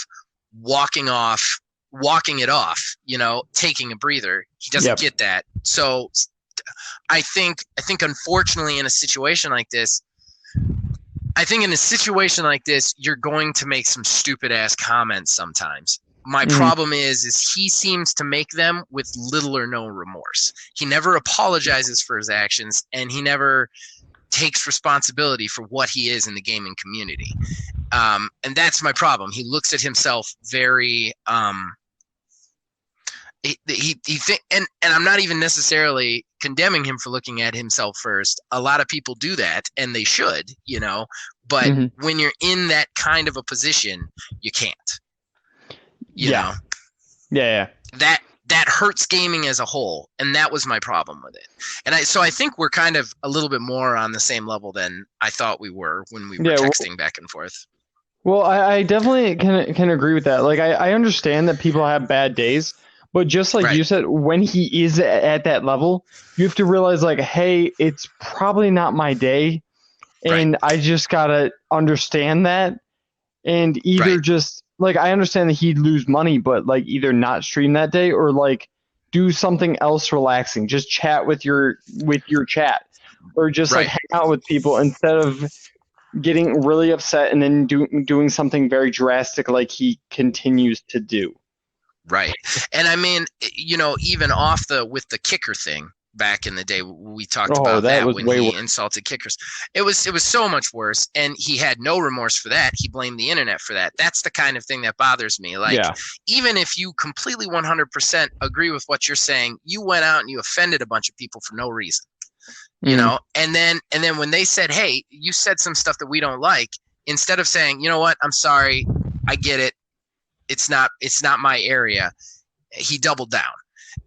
Speaker 2: walking it off, you know, taking a breather. He doesn't get that. So I think unfortunately in a situation like this, you're going to make some stupid ass comments sometimes. My problem is he seems to make them with little or no remorse. He never apologizes for his actions, and he never takes responsibility for what he is in the gaming community. And that's my problem. He looks at himself very and I'm not even necessarily condemning him for looking at himself first. A lot of people do that, and they should, you know, but when you're in that kind of a position, you can't. You know?
Speaker 4: Yeah.
Speaker 2: That hurts gaming as a whole, and that was my problem with it. And I think we're kind of a little bit more on the same level than I thought we were when we were texting back and forth.
Speaker 4: Well, I definitely can agree with that. Like, I understand that people have bad days, but just like you said, when he is at that level, you have to realize, like, hey, it's probably not my day, and I just gotta understand that, and either just like, I understand that he'd lose money, but like either not stream that day or like do something else relaxing. Just chat with your chat, or just like hang out with people instead of getting really upset and then doing something very drastic like he continues to do.
Speaker 2: Right. And I mean, you know, even with the kicker thing back in the day, we talked about that when he insulted kickers. It was so much worse, and he had no remorse for that. He blamed the internet for that. That's the kind of thing that bothers me. Like, even if you completely 100% agree with what you're saying, you went out and you offended a bunch of people for no reason. You know, and then when they said, "Hey, you said some stuff that we don't like," instead of saying, "You know what? I'm sorry. I get it. It's not my area," he doubled down.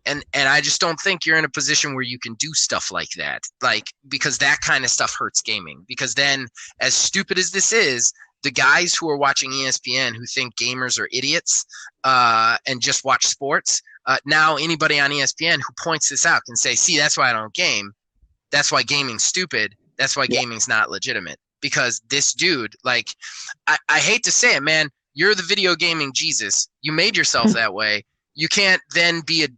Speaker 2: And I just don't think you're in a position where you can do stuff like that, like, because that kind of stuff hurts gaming. Because then, as stupid as this is, the guys who are watching ESPN who think gamers are idiots and just watch sports, now anybody on ESPN who points this out can say, "See, that's why I don't game. That's why gaming's stupid. That's why gaming's not legitimate." Because this dude, like, I hate to say it, man, you're the video gaming Jesus. You made yourself that way. You can't then be a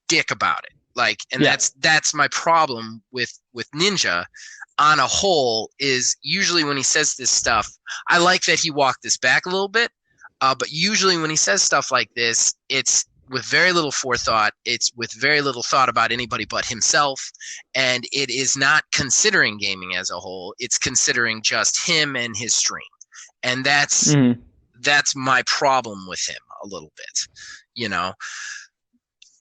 Speaker 2: dick about it. Like, and that's my problem with Ninja on a whole, is usually when he says this stuff, I like that he walked this back a little bit, but usually when he says stuff like this, it's with very little forethought. It's with very little thought about anybody but himself, and it is not considering gaming as a whole. It's considering just him and his stream, and that's my problem with him a little bit, you know.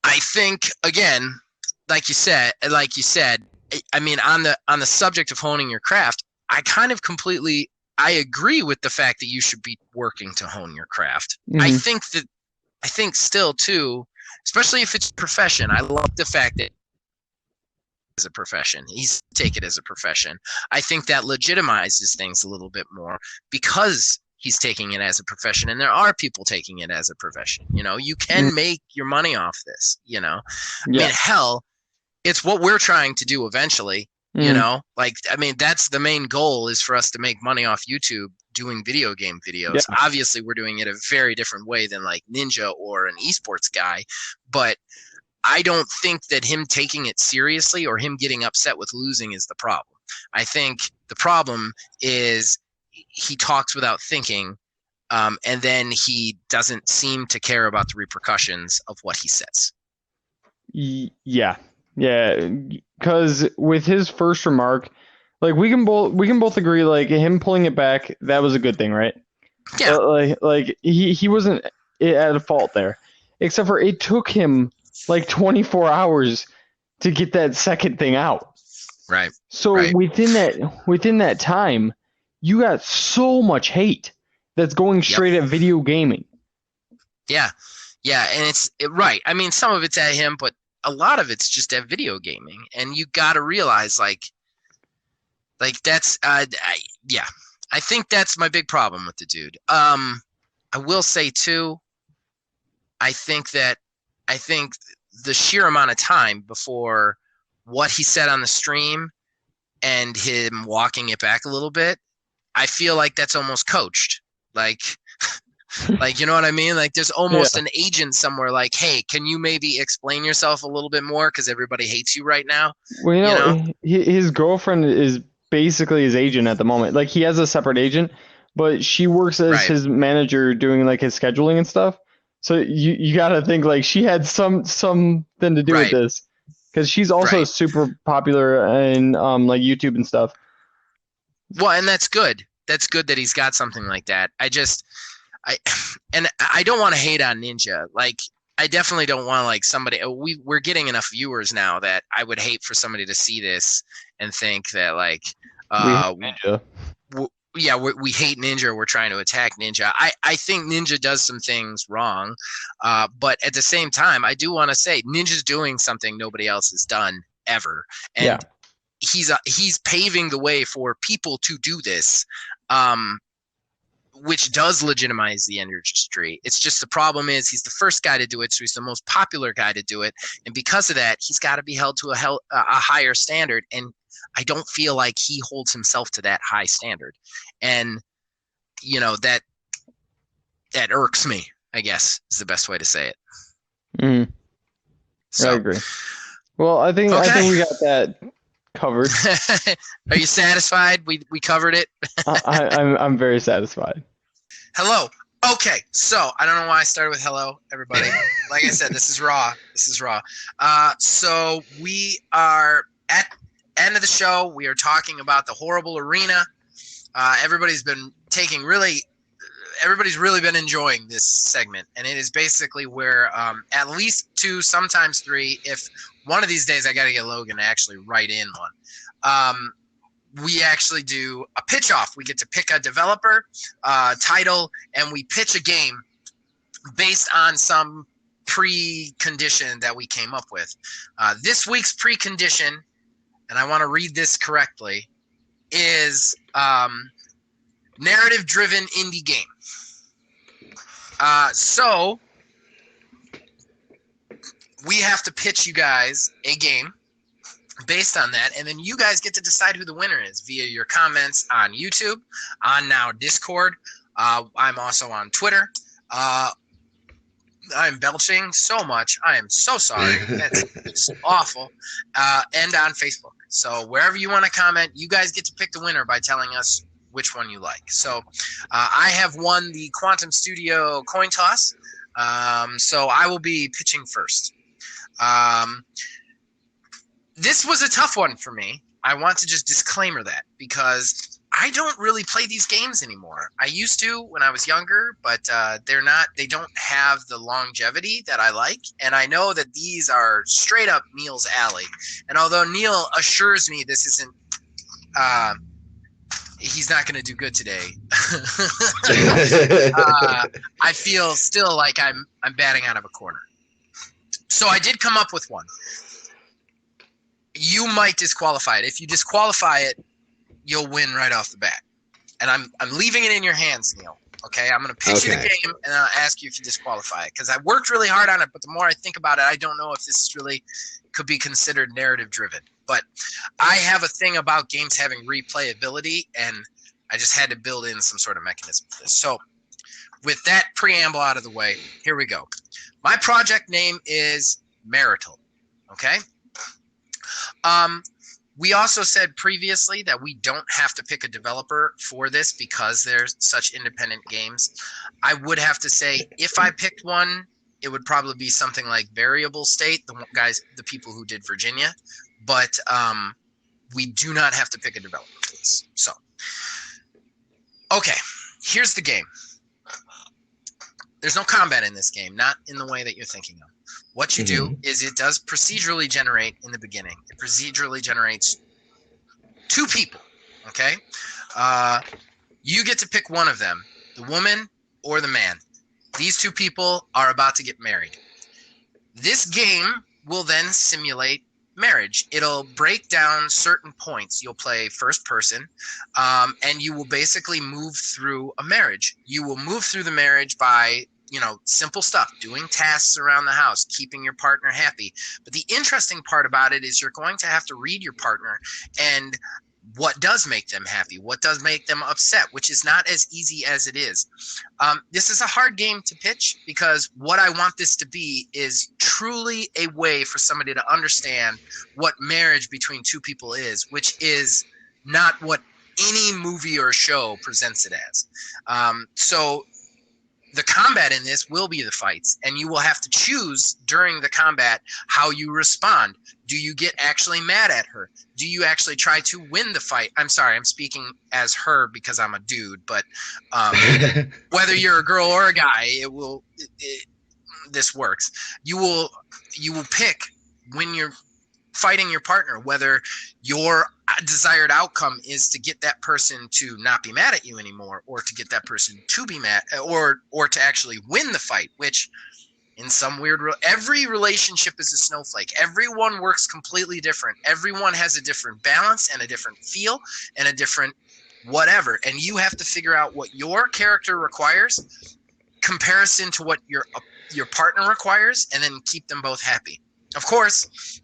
Speaker 2: I think, again, like you said, I mean, on the subject of honing your craft, I agree with the fact that you should be working to hone your craft. I think still too, especially if it's a profession, I love the fact that it's a profession. He's take it as a profession. I think that legitimizes things a little bit more because he's taking it as a profession, and there are people taking it as a profession. You know, you can make your money off this, you know. I mean, hell, it's what we're trying to do eventually, you know. Like, I mean, that's the main goal, is for us to make money off YouTube doing video game videos. Obviously, we're doing it a very different way than like Ninja or an esports guy, but I don't think that him taking it seriously or him getting upset with losing is the problem. I think the problem is he talks without thinking, and then he doesn't seem to care about the repercussions of what he says.
Speaker 4: Yeah, because with his first remark, like, we can both agree, like, him pulling it back, that was a good thing, right?
Speaker 2: Yeah.
Speaker 4: Like he wasn't at a fault there, except for it took him like 24 hours to get that second thing out.
Speaker 2: Right.
Speaker 4: So within that time, you got so much hate that's going straight at video gaming.
Speaker 2: Yeah, and it's right. I mean, some of it's at him, but a lot of it's just at video gaming, and you got to realize like that's yeah, I think that's my big problem with the dude. I will say too, I think the sheer amount of time before what he said on the stream and him walking it back a little bit, I feel like that's almost coached. Like like, you know what I mean? Like there's almost an agent somewhere like, hey, can you maybe explain yourself a little bit more? Because everybody hates you right now.
Speaker 4: Well, you know, his girlfriend is basically his agent at the moment. Like he has a separate agent, but she works as his manager doing like his scheduling and stuff. So you got to think like she had something to do with this, because she's also super popular in like YouTube and stuff.
Speaker 2: Well, and that's good. That's good that he's got something like that. I don't want to hate on Ninja. Like I definitely don't want like somebody. We're getting enough viewers now that I would hate for somebody to see this and think that like we hate Ninja. We're trying to attack Ninja. I think Ninja does some things wrong, but at the same time, I do want to say Ninja's doing something nobody else has done ever, and he's paving the way for people to do this, which does legitimize the industry. It's just the problem is he's the first guy to do it, so he's the most popular guy to do it, and because of that, he's got to be held to a higher standard, and I don't feel like he holds himself to that high standard, and you know that irks me, I guess is the best way to say it.
Speaker 4: Mm. So, I agree. Well, I think we got that covered.
Speaker 2: Are you satisfied? We covered it.
Speaker 4: I'm very satisfied.
Speaker 2: Hello. Okay, so I don't know why I started with hello, everybody. Like I said, this is raw. So we are at end of the show. We are talking about the horrible arena. Everybody's really been enjoying this segment, and it is basically where at least 2, sometimes 3, if one of these days I got to get Logan to actually write in one. We actually do a pitch off. We get to pick a developer, title, and we pitch a game based on some precondition that we came up with. This week's precondition, and I want to read this correctly, is narrative-driven indie game. So we have to pitch you guys a game based on that, and then you guys get to decide who the winner is via your comments on YouTube, on now Discord. I'm also on Twitter. I'm belching so much. I am so sorry. That's just awful. And on Facebook. So wherever you want to comment, you guys get to pick the winner by telling us which one you like. So I have won the Quantum Studio coin toss. So I will be pitching first. This was a tough one for me. I want to just disclaimer that because I don't really play these games anymore. I used to when I was younger, but they don't have the longevity that I like. And I know that these are straight up Neil's alley. And although Neil assures me this isn't, he's not going to do good today. I feel still like I'm batting out of a corner. So I did come up with one. You might disqualify it. If you disqualify it, you'll win right off the bat. And I'm leaving it in your hands, Neil. Okay? I'm going to pitch you the game, and I'll ask you if you disqualify it. Because I worked really hard on it, but the more I think about it, I don't know if this is really could be considered narrative-driven. But I have a thing about games having replayability, and I just had to build in some sort of mechanism for this. So with that preamble out of the way, here we go. My project name is Marital. Okay? We also said previously that we don't have to pick a developer for this because there's such independent games. I would have to say if I picked one, it would probably be something like Variable State, the people who did Virginia. But we do not have to pick a developer for this. So, okay, here's the game. There's no combat in this game, not in the way that you're thinking of. What you do is it does procedurally generate in the beginning. It procedurally generates 2 people, okay? You get to pick one of them, the woman or the man. These 2 people are about to get married. This game will then simulate marriage. It'll break down certain points. You'll play first person, and you will basically move through a marriage. You will move through the marriage by, simple stuff, doing tasks around the house, keeping your partner happy. But the interesting part about it is you're going to have to read your partner and what does make them happy, what does make them upset, which is not as easy as it is. This is a hard game to pitch because what I want this to be is truly a way for somebody to understand what marriage between two people is, which is not what any movie or show presents it as. So the combat in this will be the fights, and you will have to choose during the combat how you respond. Do you get actually mad at her? Do you actually try to win the fight? I'm sorry, I'm speaking as her because I'm a dude, but whether you're a girl or a guy, this works. You will pick when you're fighting your partner whether your desired outcome is to get that person to not be mad at you anymore, or to get that person to be mad, or to actually win the fight, which in some weird every relationship is a snowflake. Everyone works completely different. Everyone has a different balance and a different feel and a different whatever, and you have to figure out what your character requires comparison to what your partner requires, and then keep them both happy. Of course,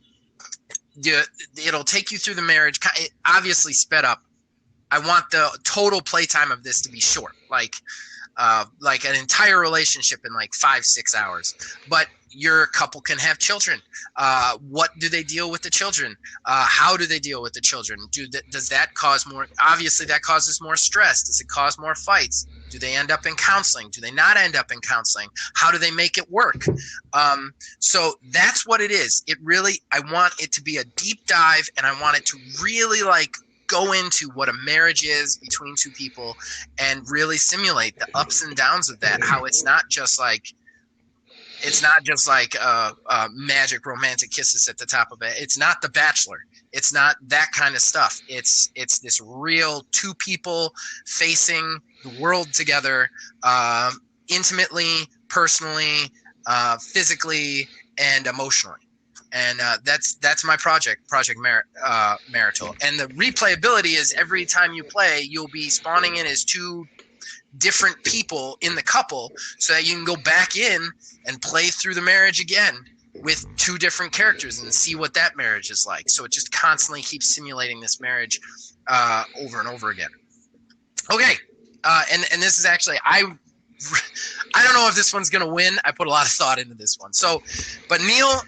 Speaker 2: it'll take you through the marriage, obviously sped up. I want the total playtime of this to be short, like an entire relationship in like 5-6 hours. But your couple can have children. What do they deal with the children? How do they deal with the children? Does that cause more? Obviously, that causes more stress. Does it cause more fights? Do they end up in counseling? Do they not end up in counseling? How do they make it work? So that's what it is. I want it to be a deep dive, and I want it to really go into what a marriage is between two people and really simulate the ups and downs of that. How it's not just like magic romantic kisses at the top of it. It's not The Bachelor. It's not that kind of stuff. It's this real two people facing the world together, intimately, personally, physically, and emotionally. And that's my Project Marital. And the replayability is every time you play, you'll be spawning in as two different people in the couple, so that you can go back in and play through the marriage again with two different characters and see what that marriage is like. So it just constantly keeps simulating this marriage over and over again. Okay, and this is actually I don't know if this one's gonna win. I put a lot of thought into this one. So, but Neil,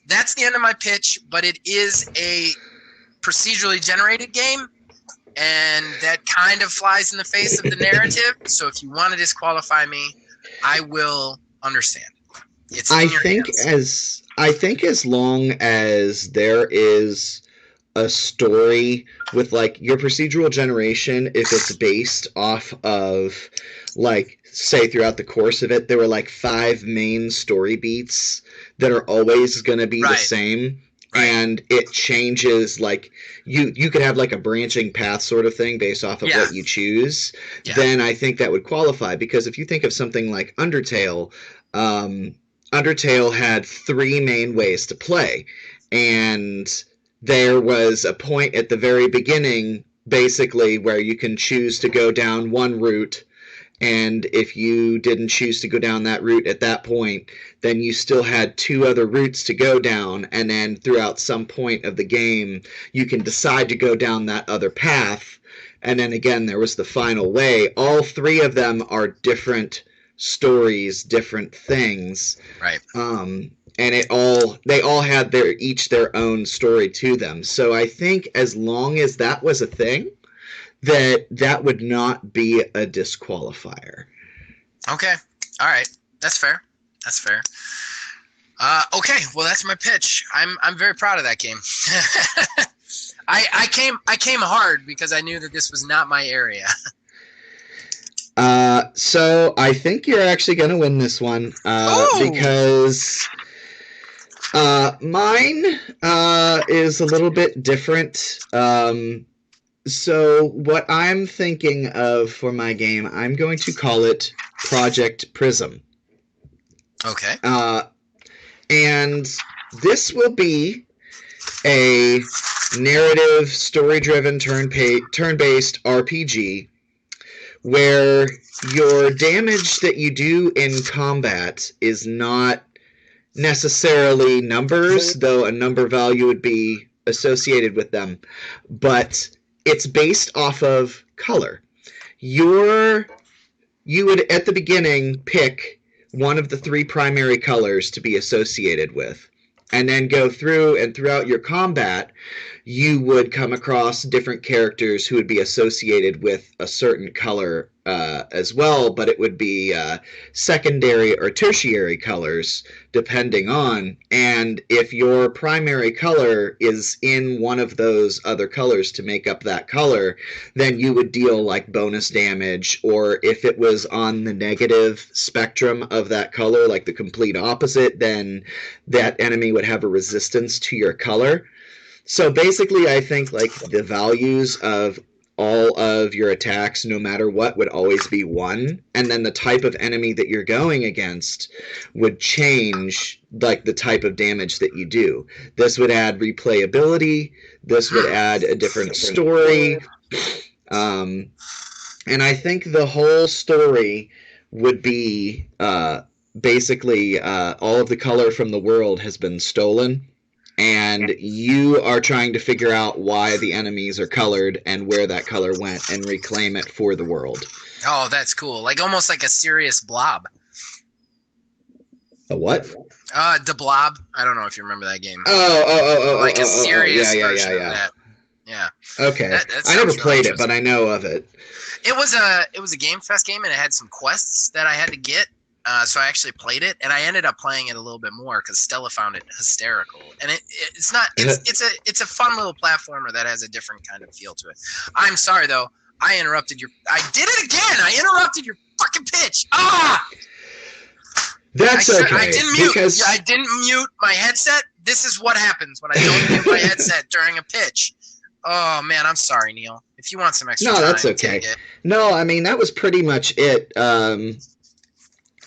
Speaker 2: that's the end of my pitch. But it is a procedurally generated game, and that kind of flies in the face of the narrative. So if you want to disqualify me, I will understand. It's in your hands.
Speaker 1: I think as long as there is a story with your procedural generation, if it's based off of say throughout the course of it, there were 5 main story beats that are always going to be the same. Right. And it changes, you could have a branching path sort of thing based off of what you choose. Yeah. Then I think that would qualify, because if you think of something like Undertale, Undertale had 3 main ways to play, and there was a point at the very beginning, basically, where you can choose to go down one route. And if you didn't choose to go down that route at that point, then you still had 2 other routes to go down. And then throughout some point of the game, you can decide to go down that other path. And then again, there was the final way. All 3 of them are different stories, different things. Right. And they all had their own story to them. So I think as long as that was a thing, that would not be a disqualifier. Okay. All right. That's fair. Okay. Well, that's my pitch. I'm very proud of that game. I came hard because I knew that this was not my area. So I think you're actually going to win this one, because mine is a little bit different. So what I'm thinking of for my game, I'm going to call it Project Prism. Okay. And this will be a narrative, story-driven, turn-based RPG where your damage that you do in combat is not necessarily numbers, though a number value would be associated with them, but it's based off of color. You would at the beginning pick one of the 3 primary colors to be associated with, and then go through, and throughout your combat you would come across different characters who would be associated with a certain color as well, but it would be secondary or tertiary colors depending on, and if your primary color is in one of those other colors to make up that color, then you would deal like bonus damage, or if it was on the negative spectrum of that color, like the complete opposite, then that enemy would have a resistance to your color. So basically, I think like the values of all of your attacks, no matter what, would always be 1, and then the type of enemy that you're going against would change like the type of damage that you do. This would add replayability. This would add a different story. And I think the whole story would be basically all of the color from the world has been stolen, and you are trying to figure out why the enemies are colored and where that color went and reclaim it for the world.
Speaker 2: Oh, that's cool. Like almost like a serious Blob.
Speaker 1: A what?
Speaker 2: The Blob. I don't know if you remember that game.
Speaker 1: Like
Speaker 2: a serious version of
Speaker 1: yeah.
Speaker 2: that. Yeah.
Speaker 1: Okay.
Speaker 2: That
Speaker 1: I never
Speaker 2: sounds
Speaker 1: played
Speaker 2: really
Speaker 1: it, but I know of it.
Speaker 2: It was a Game Fest game, and it had some quests that I had to get. So I actually played it, and I ended up playing it a little bit more because Stella found it hysterical. And it's a fun little platformer that has a different kind of feel to it. I'm sorry though, I did it again. I interrupted your fucking pitch.
Speaker 1: That's okay.
Speaker 2: I didn't mute my headset. This is what happens when I don't mute my headset during a pitch. Oh man, I'm sorry, Neil. If you want some extra time,
Speaker 1: that's okay. No, I mean that was pretty much it.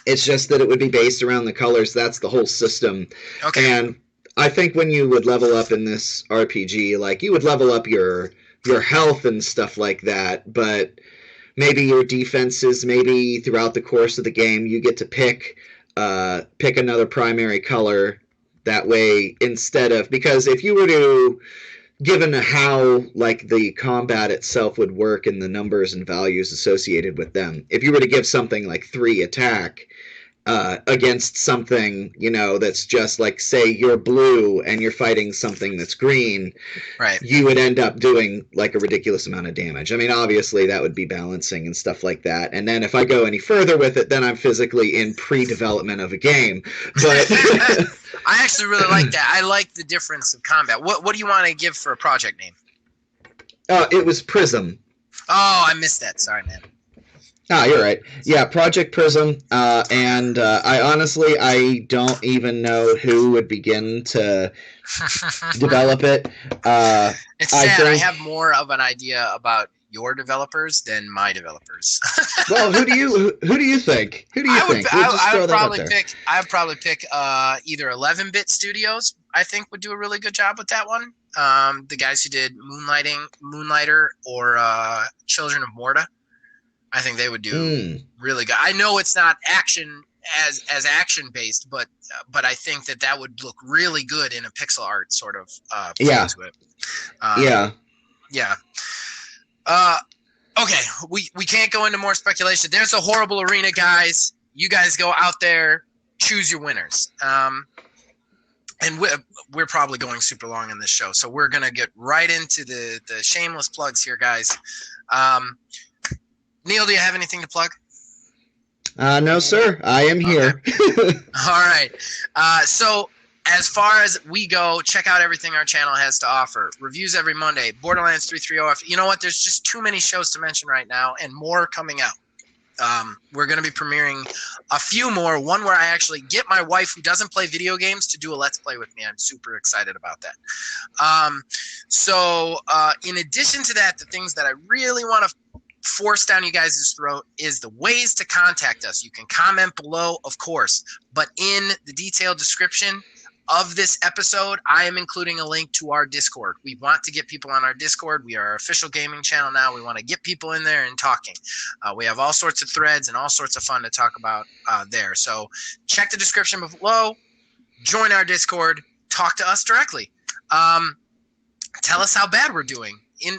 Speaker 1: It's just that it would be based around the colors. That's the whole system.
Speaker 2: Okay.
Speaker 1: And I think when you would level up in this RPG, like you would level up your health and stuff like that, but maybe your defenses, maybe throughout the course of the game, you get to pick another primary color. That way, instead of, because if you were to, given how like the combat itself would work and the numbers and values associated with them, if you were to give something like 3 attack against something, that's just like, say you're blue and you're fighting something that's green,
Speaker 2: right,
Speaker 1: you would end up doing like a ridiculous amount of damage. I mean, obviously that would be balancing and stuff like that. And then if I go any further with it, then I'm physically in pre-development of a game. But
Speaker 2: I actually really like that. I like the difference of combat. What do you want to give for a project name?
Speaker 1: It was Prism.
Speaker 2: Oh, I missed that. Sorry, man.
Speaker 1: You're right. Yeah, Project Prism. And I don't even know who would begin to develop it.
Speaker 2: It's sad. I have more of an idea about your developers than my developers.
Speaker 1: Well, who do you think? Who do you think?
Speaker 2: I would probably pick either 11-Bit Studios. I think would do a really good job with that one. The guys who did Moonlighter, or Children of Morta. I think they would do really good. I know it's not action as action based, but I think that would look really good in a pixel art sort of feel to it. Yeah. Okay, we can't go into more speculation. There's a horrible arena, guys. You guys go out there, choose your winners. And we're probably going super long in this show, so we're gonna get right into the shameless plugs here, guys. Neil, do you have anything to plug?
Speaker 1: No, sir. I am here.
Speaker 2: Okay. All right. So as far as we go, check out everything our channel has to offer. Reviews every Monday. Borderlands 330. You know what? There's just too many shows to mention right now, and more coming out. We're going to be premiering a few more. One where I actually get my wife, who doesn't play video games, to do a Let's Play with me. I'm super excited about that. So in addition to that, the things that I really want to force down you guys' throat is the ways to contact us. You can comment below, of course, but in the detailed description of this episode, I am including a link to our Discord. We want to get people on our Discord. We are an official gaming channel now. We want to get people in there and talking. We have all sorts of threads and all sorts of fun to talk about there. So check the description below. Join our Discord. Talk to us directly. Tell us how bad we're doing in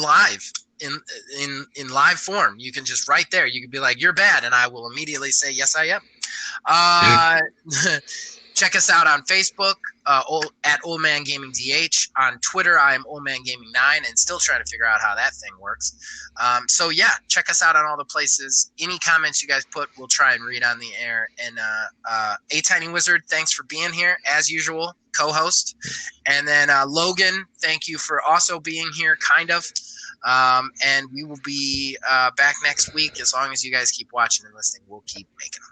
Speaker 2: live. In live form. You can just right there. You can be like, "You're bad," and I will immediately say, "Yes, I am." Check us out on Facebook at Old Man Gaming DH. On Twitter, I am Old Man Gaming 9, and still trying to figure out how that thing works. So yeah, check us out on all the places. Any comments you guys put, we'll try and read on the air. And A Tiny Wizard, thanks for being here as usual, co-host. And then Logan, thank you for also being here, kind of. And we will be back next week. As long as you guys keep watching and listening, we'll keep making them.